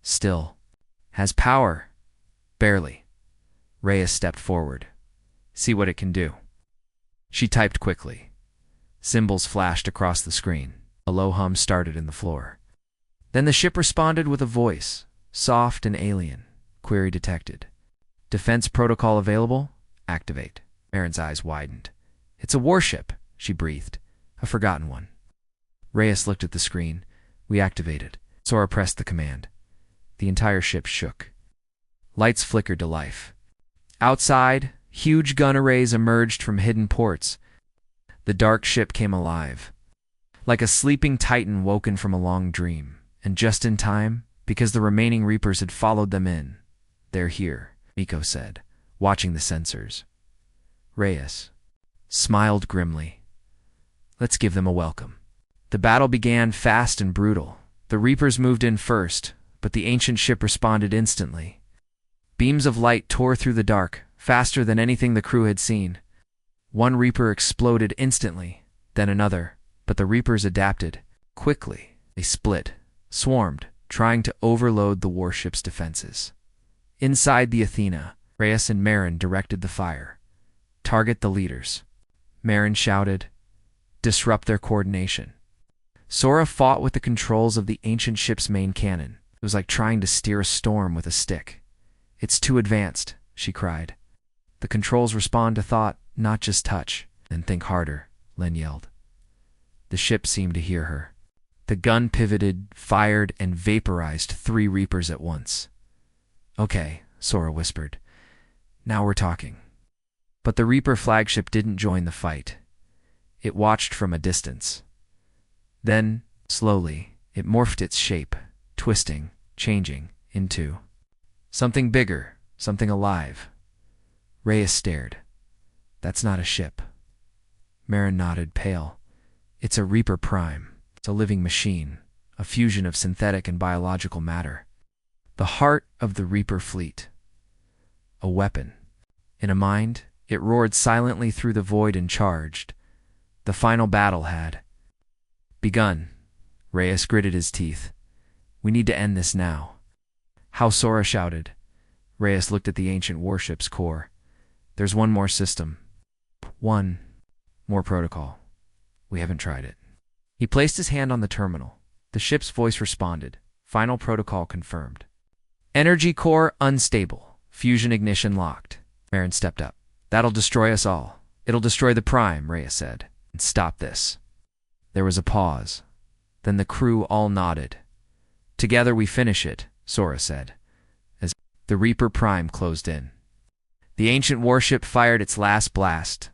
Still. Has power. Barely. Rhea stepped forward. See what it can do. She typed quickly. Symbols flashed across the screen. A low hum started in the floor. Then the ship responded with a voice, soft and alien. Query detected. Defense protocol available? Activate. Marin's eyes widened. It's a warship, she breathed. A forgotten one. Reyes looked at the screen. We activated. Sora pressed the command. The entire ship shook. Lights flickered to life. Outside, huge gun arrays emerged from hidden ports. The dark ship came alive. Like a sleeping titan woken from a long dream. And just in time, because the remaining Reapers had followed them in. They're here, Miko said, watching the sensors. Reyes smiled grimly. Let's give them a welcome. The battle began fast and brutal. The Reapers moved in first, but the ancient ship responded instantly. Beams of light tore through the dark, faster than anything the crew had seen. One Reaper exploded instantly, then another, but the Reapers adapted. Quickly, they split, swarmed, trying to overload the warship's defenses. Inside the Athena, Reyes and Marin directed the fire. Target the leaders. Marin shouted, disrupt their coordination. Sora fought with the controls of the ancient ship's main cannon. It was like trying to steer a storm with a stick. It's too advanced, she cried. The controls respond to thought, not just touch. Then think harder, Lin yelled. The ship seemed to hear her. The gun pivoted, fired, and vaporized 3 Reapers at once. Okay, Sora whispered. Now we're talking. But the Reaper flagship didn't join the fight. It watched from a distance. Then, slowly, it morphed its shape, twisting, changing, into something bigger, something alive. Reyes stared. That's not a ship. Marin nodded, pale. It's a Reaper Prime. It's a living machine, a fusion of synthetic and biological matter. The heart of the Reaper fleet. A weapon. In a mind, it roared silently through the void and charged. The final battle had begun. Reyes gritted his teeth. We need to end this now. How? Sora shouted. Reyes looked at the ancient warship's core. There's one more system. One more protocol. We haven't tried it. He placed his hand on the terminal. The ship's voice responded. Final protocol confirmed. Energy core unstable. Fusion ignition locked. Marin stepped up. That'll destroy us all. It'll destroy the Prime, Reyes said. And stop this. There was a pause. Then the crew all nodded. Together we finish it, Sora said, as the Reaper Prime closed in. The ancient warship fired its last blast,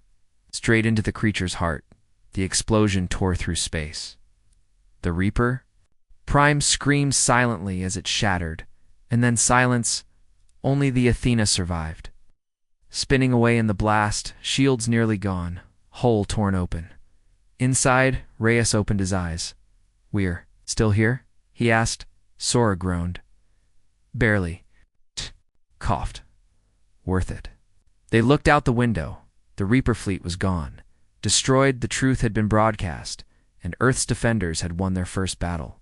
straight into the creature's heart. The explosion tore through space. The Reaper Prime screamed silently as it shattered, and then silence. Only the Athena survived. Spinning away in the blast, shields nearly gone, hull torn open. Inside, Reyes opened his eyes. We're still here? He asked. Sora groaned. Barely. Coughed. Worth it. They looked out the window. The Reaper fleet was gone. Destroyed, the truth had been broadcast, and Earth's defenders had won their first battle.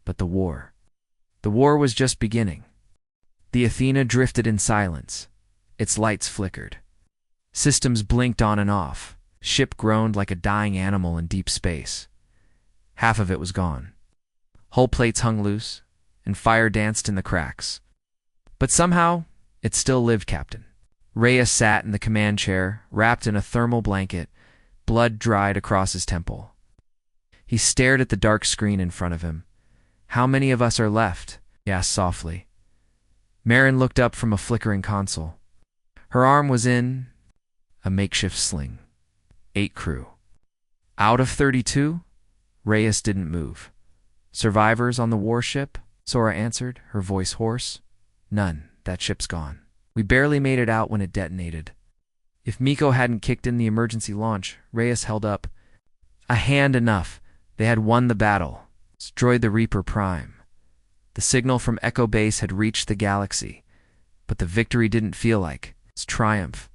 But the war was just beginning. The Athena drifted in silence. Its lights flickered. Systems blinked on and off. Ship groaned like a dying animal in deep space. Half of it was gone. Hull plates hung loose, and fire danced in the cracks. But somehow, it still lived, Captain. Reyes sat in the command chair, wrapped in a thermal blanket, blood dried across his temple. He stared at the dark screen in front of him. How many of us are left? He asked softly. Marin looked up from a flickering console. Her arm was in a makeshift sling. 8 crew. Out of 32? Reyes didn't move. Survivors on the warship? Sora answered, her voice hoarse. None. That ship's gone. We barely made it out when it detonated. If Miko hadn't kicked in the emergency launch, Reyes held up. A hand enough. They had won the battle. Destroyed the Reaper Prime. The signal from Echo Base had reached the galaxy, but the victory didn't feel like its triumph.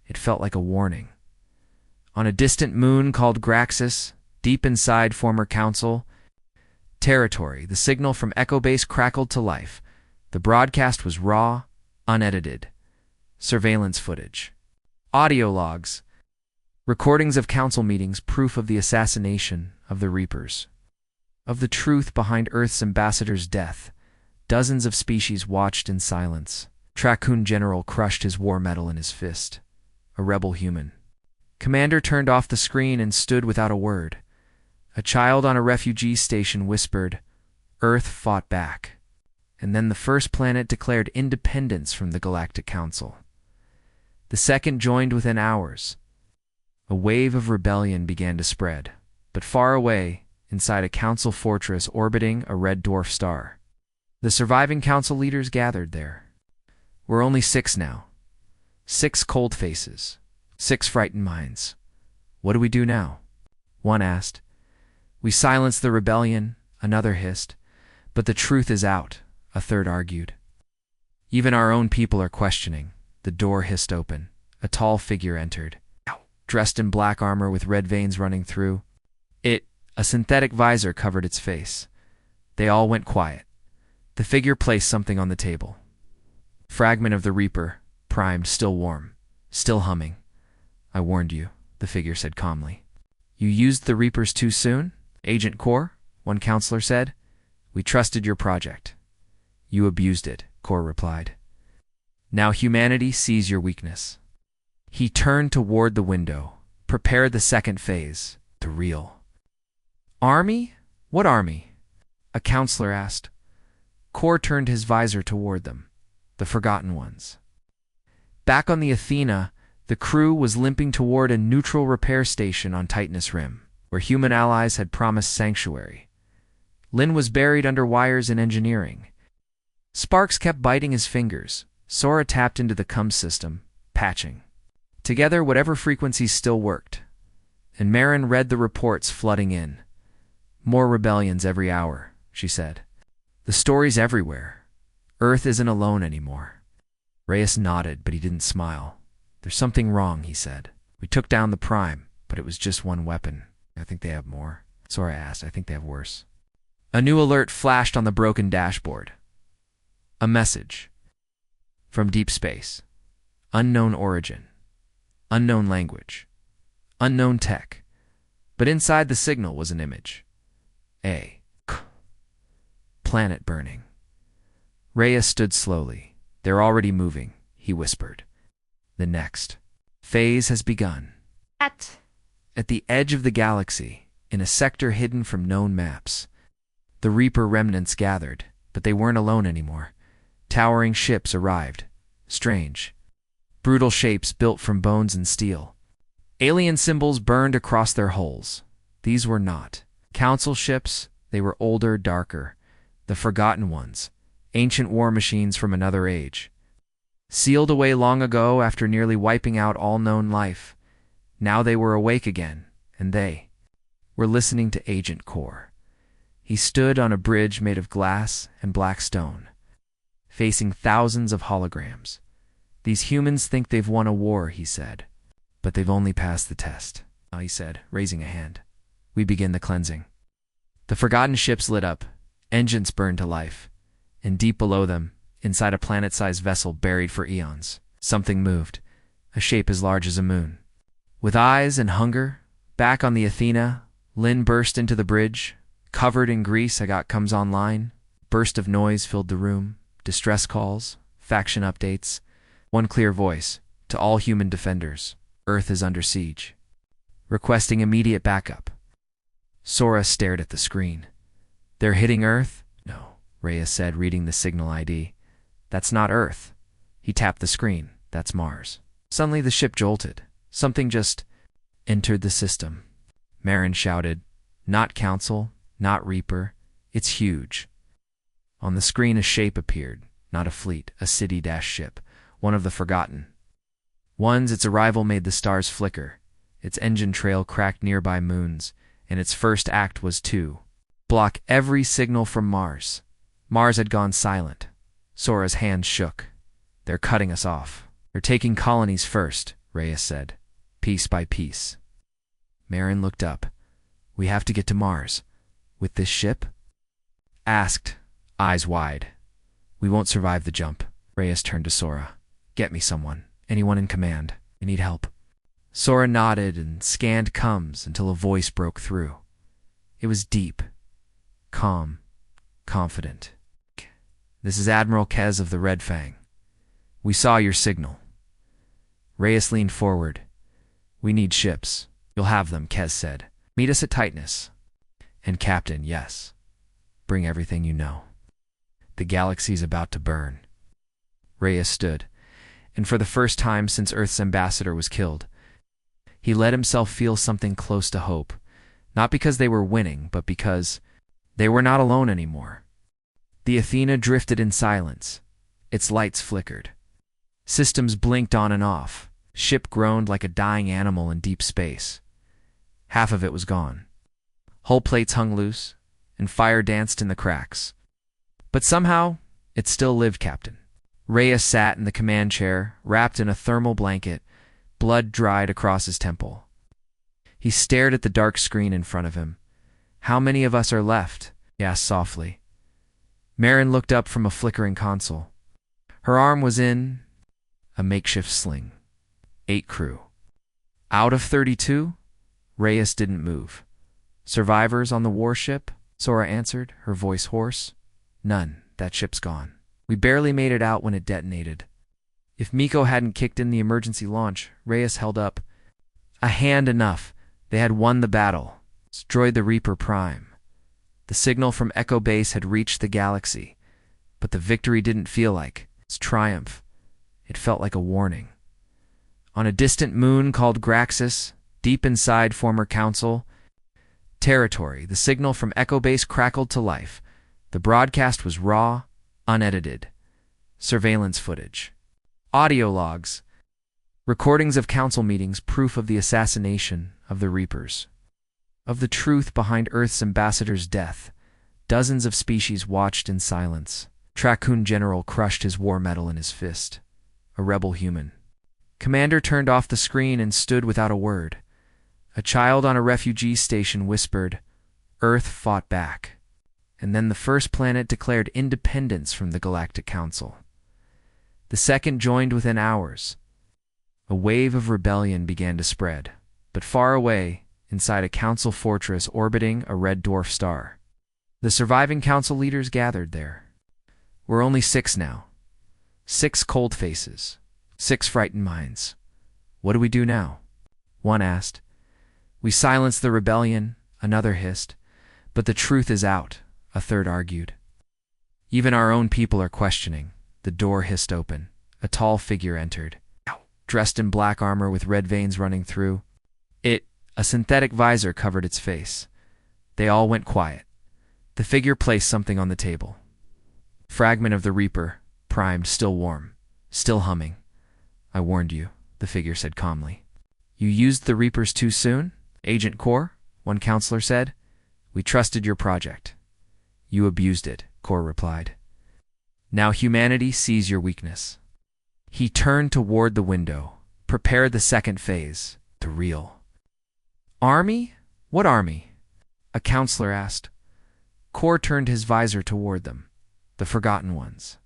It felt like a warning. On a distant moon called Graxis, deep inside former Council territory, the signal from Echo Base crackled to life. The broadcast was raw, unedited. Surveillance footage. Audio logs. Recordings of council meetings, proof of the assassination of the Reapers. Of the truth behind Earth's ambassador's death. Dozens of species watched in silence. Tracoon General crushed his war medal in his fist. A rebel human. Commander turned off the screen and stood without a word. A child on a refugee station whispered, Earth fought back. And then the first planet declared independence from the Galactic Council. The second joined within hours. A wave of rebellion began to spread, but far away, inside a council fortress orbiting a red dwarf star. The surviving council leaders gathered there. We're only 6 now. 6 cold faces. 6 frightened minds. What do we do now? One asked. We silence the rebellion, another hissed. But the truth is out, a third argued. Even our own people are questioning. The door hissed open. A tall figure entered, dressed in black armor with red veins running through. A synthetic visor covered its face. They all went quiet. The figure placed something on the table. Fragment of the Reaper, primed, still warm, still humming. I warned you, the figure said calmly. You used the Reapers too soon, Agent Core, one counselor said. We trusted your project. You abused it, Core replied. Now humanity sees your weakness. He turned toward the window, prepared the second phase, the real. Army? What army? A counselor asked. Core turned his visor toward them, the forgotten ones. Back on the Athena, the crew was limping toward a neutral repair station on Titanus Rim, where human allies had promised sanctuary. Lin was buried under wires in engineering. Sparks kept biting his fingers. Sora tapped into the CUM system, patching. Together, whatever frequencies still worked. And Marin read the reports flooding in. More rebellions every hour, she said. The stories everywhere. Earth isn't alone anymore. Reyes nodded, but he didn't smile. There's something wrong, he said. We took down the Prime, but it was just one weapon. I think they have more. Sora asked, I think they have worse. A new alert flashed on the broken dashboard. A message. From deep space. Unknown origin. Unknown language. Unknown tech. But inside the signal was an image. A planet burning. Reyes stood slowly. They're already moving, he whispered. The next phase has begun. At the edge of the galaxy, in a sector hidden from known maps, the Reaper remnants gathered, but they weren't alone anymore. Towering ships arrived. Strange, brutal shapes built from bones and steel. Alien symbols burned across their hulls. These were not council ships. They were older, darker. The forgotten ones. Ancient war machines from another age. Sealed away long ago after nearly wiping out all known life. Now they were awake again, and they were listening to Agent Core. He stood on a bridge made of glass and black stone, facing thousands of holograms. These humans think they've won a war, he said. But they've only passed the test, he said, raising a hand. We begin the cleansing. The forgotten ships lit up. Engines burned to life. And deep below them, inside a planet-sized vessel buried for eons, something moved, a shape as large as a moon. With eyes and hunger, back on the Athena, Lynn burst into the bridge. Covered in grease, Agat comes online. Burst of noise filled the room. Distress calls, faction updates. One clear voice, to all human defenders. Earth is under siege. Requesting immediate backup. Sora stared at the screen. They're hitting Earth? No, Reyes said, reading the signal ID. That's not Earth. He tapped the screen. That's Mars. Suddenly the ship jolted. Something just entered the system. Marin shouted, not Council, not Reaper. It's huge. On the screen a shape appeared. Not a fleet, a city-ship. One of the forgotten ones. Its arrival made the stars flicker. Its engine trail cracked nearby moons, and its first act was to block every signal from Mars. Mars had gone silent. Sora's hands shook. They're cutting us off. They're taking colonies first, Reyes said, piece by piece. Marin looked up. We have to get to Mars. With this ship? Asked, eyes wide. We won't survive the jump. Reyes turned to Sora. Get me someone. Anyone in command. I need help. Sora nodded and scanned comms until a voice broke through. It was deep, calm, confident. This is Admiral Kez of the Red Fang. We saw your signal. Reyes leaned forward. We need ships. You'll have them, Kez said. Meet us at Tightness. And Captain, yes. Bring everything you know. The galaxy's about to burn. Reyes stood, and for the first time since Earth's ambassador was killed, he let himself feel something close to hope, not because they were winning, but because they were not alone anymore. The Athena drifted in silence. Its lights flickered. Systems blinked on and off. Ship groaned like a dying animal in deep space. Half of it was gone. Hull plates hung loose, and fire danced in the cracks. But somehow, it still lived, Captain. Reyes sat in the command chair, wrapped in a thermal blanket, blood dried across his temple. He stared at the dark screen in front of him. How many of us are left? He asked softly. Marin looked up from a flickering console. Her arm was in a makeshift sling. 8 crew. Out of 32? Reyes didn't move. Survivors on the warship? Sora answered, her voice hoarse. None. That ship's gone. We barely made it out when it detonated. If Miko hadn't kicked in the emergency launch, Reyes held up. A hand enough. They had won the battle. Destroyed the Reaper Prime. The signal from Echo Base had reached the galaxy, but the victory didn't feel like its triumph. It felt like a warning. On a distant moon called Graxis, deep inside former Council territory, the signal from Echo Base crackled to life. The broadcast was raw, unedited. Surveillance footage. Audio logs. Recordings of council meetings, proof of the assassination of the Reapers. Of the truth behind Earth's ambassador's death. Dozens of species watched in silence. Tracoon General crushed his war medal in his fist. A rebel human. Commander turned off the screen and stood without a word. A child on a refugee station whispered, Earth fought back. And then the first planet declared independence from the Galactic Council. The second joined within hours. A wave of rebellion began to spread, but far away, inside a council fortress orbiting a red dwarf star. The surviving council leaders gathered there. We're only 6 now. 6 cold faces. 6 frightened minds. What do we do now? One asked. We silence the rebellion, another hissed. But the truth is out, a third argued. Even our own people are questioning. The door hissed open. A tall figure entered, dressed in black armor with red veins running through. A synthetic visor covered its face. They all went quiet. The figure placed something on the table. Fragment of the Reaper, primed, still warm, still humming. I warned you, the figure said calmly. You used the Reapers too soon, Agent Core, one counselor said. We trusted your project. You abused it, Core replied. Now humanity sees your weakness. He turned toward the window, prepared the second phase, the real. Army? What army? A counselor asked. Core turned his visor toward them, the forgotten ones.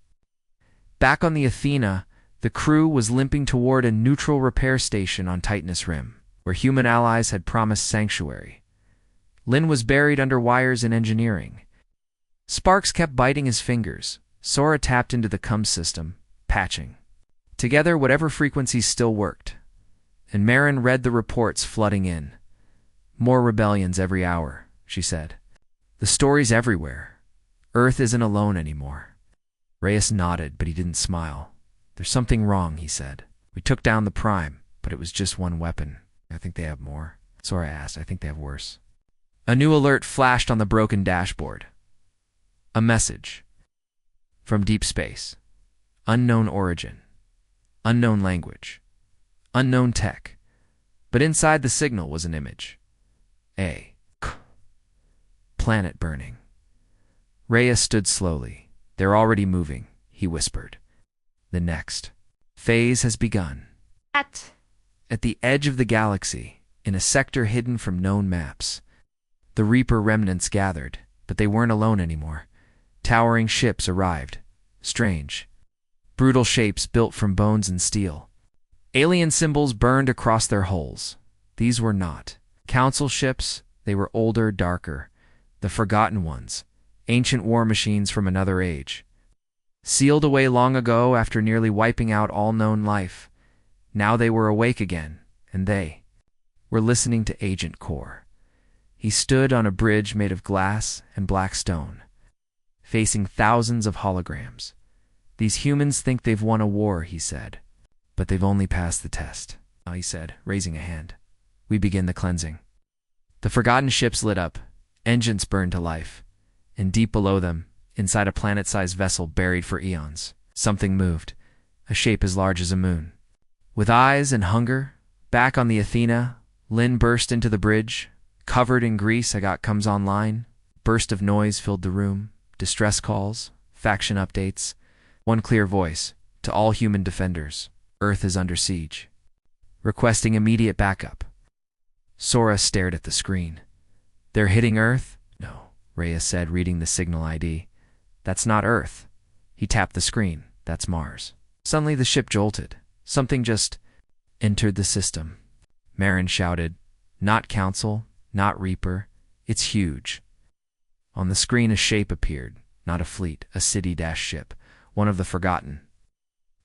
Back on the Athena, the crew was limping toward a neutral repair station on Titanus Rim, where human allies had promised sanctuary. Lin was buried under wires in engineering. Sparks kept biting his fingers. Sora tapped into the CUM system, patching. Together, whatever frequencies still worked. And Marin read the reports flooding in. More rebellions every hour, she said. The story's everywhere. Earth isn't alone anymore. Reyes nodded, but he didn't smile. There's something wrong, he said. We took down the Prime, but it was just one weapon. I think they have more. Sora asked. I think they have worse. A new alert flashed on the broken dashboard. A message. From deep space. Unknown origin. Unknown language. Unknown tech. But inside the signal was an image. Planet burning. Reyes stood slowly. They're already moving, he whispered. The next phase has begun. At the edge of the galaxy, in a sector hidden from known maps. The Reaper remnants gathered, but they weren't alone anymore. Towering ships arrived. Strange. Brutal shapes built from bones and steel. Alien symbols burned across their hulls. These were not council ships. They were older, darker. The forgotten ones. Ancient war machines from another age. Sealed away long ago after nearly wiping out all known life. Now they were awake again, and they were listening to Agent Core. He stood on a bridge made of glass and black stone, facing thousands of holograms. These humans think they've won a war, he said. But they've only passed the test, he said, raising a hand. We begin the cleansing. The forgotten ships lit up. Engines burned to life. And deep below them, inside a planet-sized vessel buried for eons, something moved, a shape as large as a moon. With eyes and hunger, back on the Athena, Lin burst into the bridge. Covered in grease, comes online. Burst of noise filled the room. Distress calls, faction updates. One clear voice, to all human defenders, Earth is under siege. Requesting immediate backup. Sora stared at the screen. They're hitting Earth? No, Reyes said, reading the signal ID. That's not Earth. He tapped the screen. That's Mars. Suddenly the ship jolted. Something just entered the system. Marin shouted, not Council, not Reaper. It's huge. On the screen a shape appeared, not a fleet, a city-ship, one of the forgotten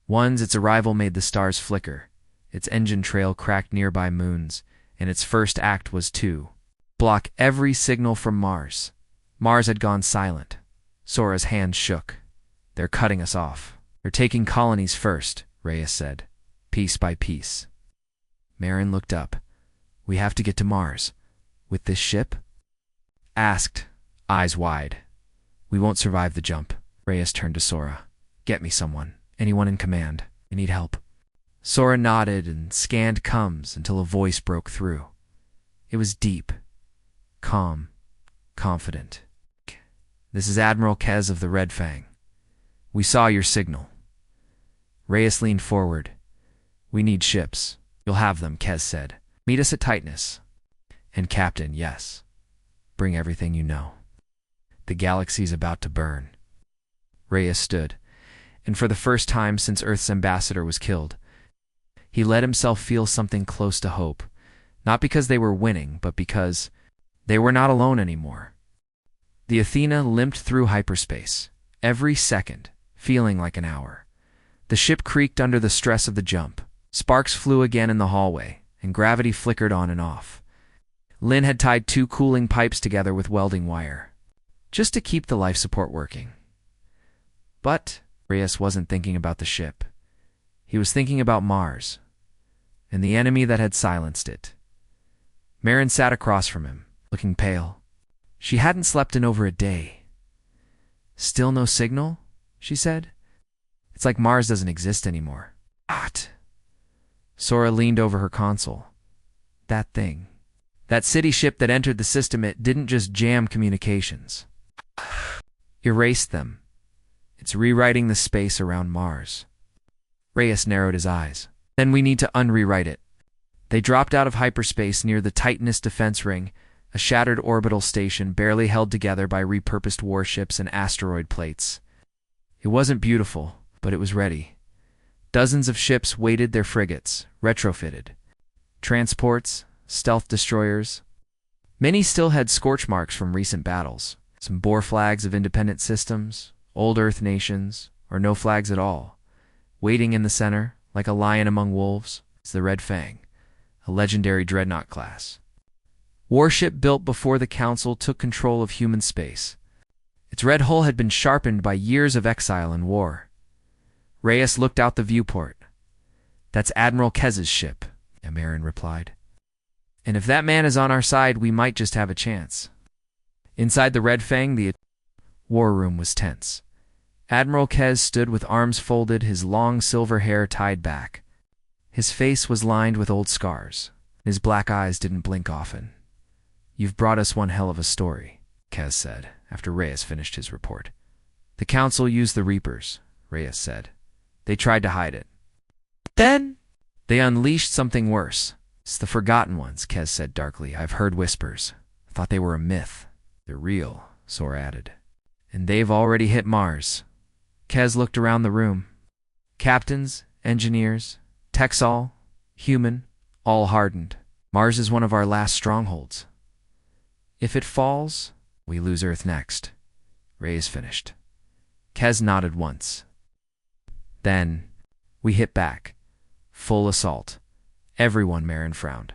ones. Its arrival made the stars flicker. Its engine trail cracked nearby moons, and its first act was to block every signal from Mars. Mars had gone silent. Sora's hands shook. They're cutting us off. They're taking colonies first, Reyes said, piece by piece. Marin looked up. We have to get to Mars. With this ship? Asked, eyes wide. We won't survive the jump. Reyes turned to Sora. Get me someone. Anyone in command. I need help. Sora nodded and scanned CUMs until a voice broke through. It was deep, calm, confident. This is Admiral Kez of the Red Fang. We saw your signal. Reyes leaned forward. We need ships. You'll have them, Kez said. Meet us at Titanus. And Captain, yes. Bring everything you know. The galaxy's about to burn. Reyes stood, and for the first time since Earth's ambassador was killed, he let himself feel something close to hope, Not because they were winning, but because they were not alone anymore. The Athena limped through hyperspace, every second feeling like an hour. The ship creaked under the stress of the jump. Sparks flew again in the hallway, and gravity flickered on and off. Lynn had tied 2 cooling pipes together with welding wire, just to keep the life support working. But Reyes wasn't thinking about the ship. He was thinking about Mars, and the enemy that had silenced it. Marin sat across from him, looking pale. She hadn't slept in over a day. "Still no signal?" she said. "It's like Mars doesn't exist anymore." "What?" Sora leaned over her console. "That thing. That city ship that entered the system, it didn't just jam communications. Erased them. It's rewriting the space around Mars." Reyes narrowed his eyes. "Then we need to unrewrite it." They dropped out of hyperspace near the Titanus defense ring, a shattered orbital station barely held together by repurposed warships and asteroid plates. It wasn't beautiful, but it was ready. Dozens of ships waited, their frigates, retrofitted. Transports, stealth destroyers. Many still had scorch marks from recent battles. Some bore flags of independent systems, old Earth nations, or no flags at all. Waiting in the center, like a lion among wolves, is the Red Fang, a legendary dreadnought class. Warship built before the Council took control of human space. Its red hull had been sharpened by years of exile and war. Reyes looked out the viewport. "That's Admiral Kez's ship," Marin replied. "And if that man is on our side, we might just have a chance." Inside the Red Fang, the war room was tense. Admiral Kez stood with arms folded, his long silver hair tied back. His face was lined with old scars. His black eyes didn't blink often. "You've brought us one hell of a story," Kez said, after Reyes finished his report. "The Council used the Reapers," Reyes said. "They tried to hide it. Then they unleashed something worse. It's the Forgotten Ones," Kez said darkly. "I've heard whispers. I thought they were a myth." "They're real," Sora added. "And they've already hit Mars." Kez looked around the room. Captains, engineers, Texall, human, all hardened. "Mars is one of our last strongholds. If it falls, we lose Earth next." Reyes finished. Kez nodded once. "Then we hit back. Full assault." Everyone, Marin frowned.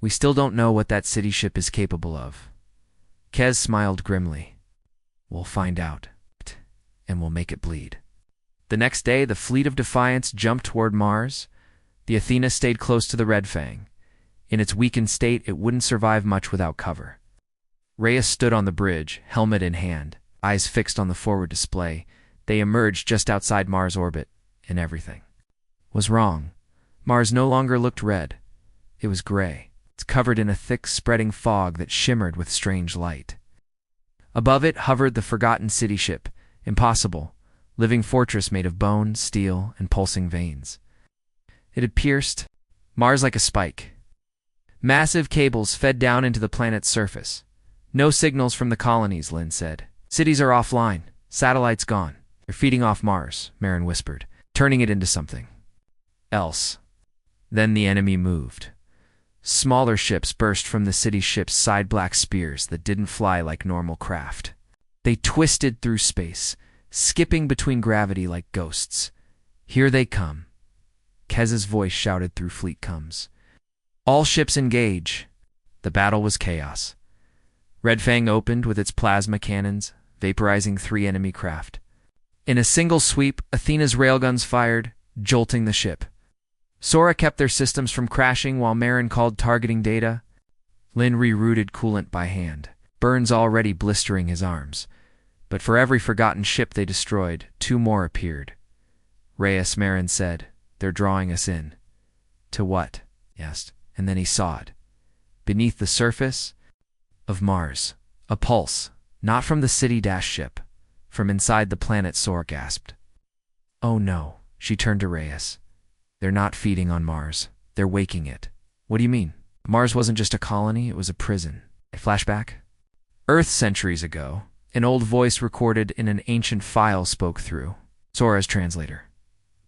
"We still don't know what that city ship is capable of." Kez smiled grimly. "We'll find out, and we'll make it bleed." The next day, the fleet of Defiance jumped toward Mars. The Athena stayed close to the Red Fang. In its weakened state, it wouldn't survive much without cover. Reyes stood on the bridge, helmet in hand, eyes fixed on the forward display. They emerged just outside Mars' orbit, and everything was wrong. Mars no longer looked red. It was gray. It's covered in a thick, spreading fog that shimmered with strange light. Above it hovered the forgotten city ship, impossible, living fortress made of bone, steel, and pulsing veins. It had pierced Mars like a spike. Massive cables fed down into the planet's surface. "No signals from the colonies," Lynn said. "Cities are offline. Satellites gone. They're feeding off Mars," Marin whispered, "turning it into something else." Then the enemy moved. Smaller ships burst from the city ship's side, black spears that didn't fly like normal craft. They twisted through space, skipping between gravity like ghosts. "Here they come." Kez's voice shouted through fleet comms. "All ships engage." The battle was chaos. Red Fang opened with its plasma cannons, vaporizing 3 enemy craft. In a single sweep, Athena's railguns fired, jolting the ship. Sora kept their systems from crashing while Marin called targeting data. Lynn rerouted coolant by hand, burns already blistering his arms. But for every forgotten ship they destroyed, 2 more appeared. "Reyes," Marin said, "they're drawing us in." "To what?" he asked, and then he saw it. Beneath the surface of Mars, a pulse, not from the city-ship, from inside the planet, Sora gasped. "Oh no," she turned to Reyes. "They're not feeding on Mars. They're waking it." "What do you mean?" "Mars wasn't just a colony, it was a prison." A flashback? Earth centuries ago, an old voice recorded in an ancient file spoke through. Sora's translator.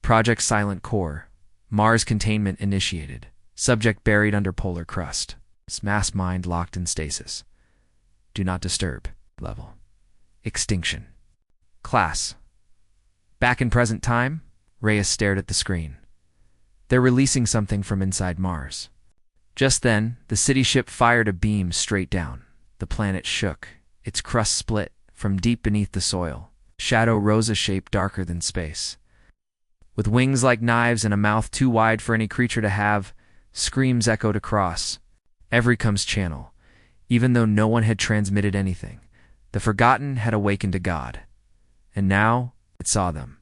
"Project Silent Core. Mars containment initiated. Subject buried under polar crust. Mass mind locked in stasis. Do not disturb. Level. Extinction. Class. Back in present time, Reyes stared at the screen. They're releasing something from inside Mars. Just then, the city ship fired a beam straight down. The planet shook. Its crust split from deep beneath the soil. Shadow rose a shape darker than space. With wings like knives and a mouth too wide for any creature to have, screams echoed across every comes channel. Even though no one had transmitted anything, the Forgotten had awakened to God. And now it saw them.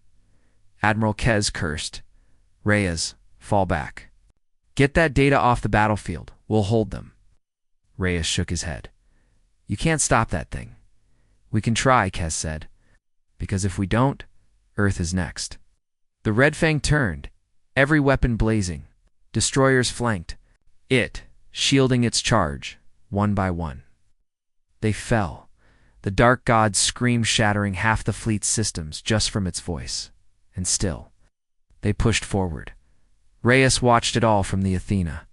Admiral Kez cursed. Reyes, fall back. Get that data off the battlefield. We'll hold them. Reyes shook his head. You can't stop that thing. We can try, Kez said. Because if we don't, Earth is next. The Red Fang turned, every weapon blazing. Destroyers flanked, it shielding its charge, one by one. They fell. The Dark Gods screamed, shattering half the fleet's systems just from its voice. And still, they pushed forward. Reyes watched it all from the Athena.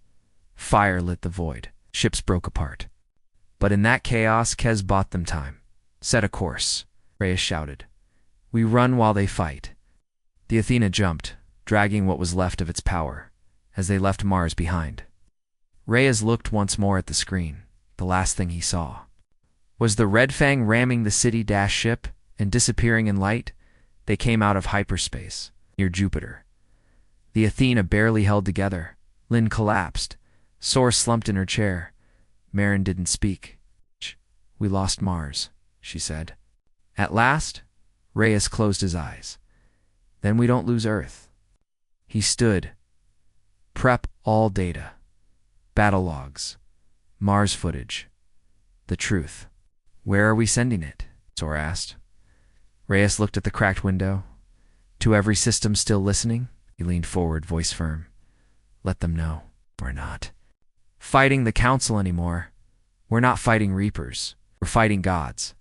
Fire lit the void. Ships broke apart. But in that chaos, Kez bought them time. Set a course, Reyes shouted. We run while they fight. The Athena jumped, dragging what was left of its power, as they left Mars behind. Reyes looked once more at the screen. The last thing he saw was the Red Fang ramming the city-ship and disappearing in light. They came out of hyperspace, near Jupiter. The Athena barely held together. Lynn collapsed. Sore slumped in her chair. Marin didn't speak. We lost Mars, she said. At last, Reyes closed his eyes. Then we don't lose Earth. He stood. Prep all data. Battle logs. Mars footage. The truth. Where are we sending it? Sora asked. Reyes looked at the cracked window. To every system still listening, he leaned forward, voice firm. Let them know. We're not fighting the Council anymore. We're not fighting Reapers. We're fighting gods.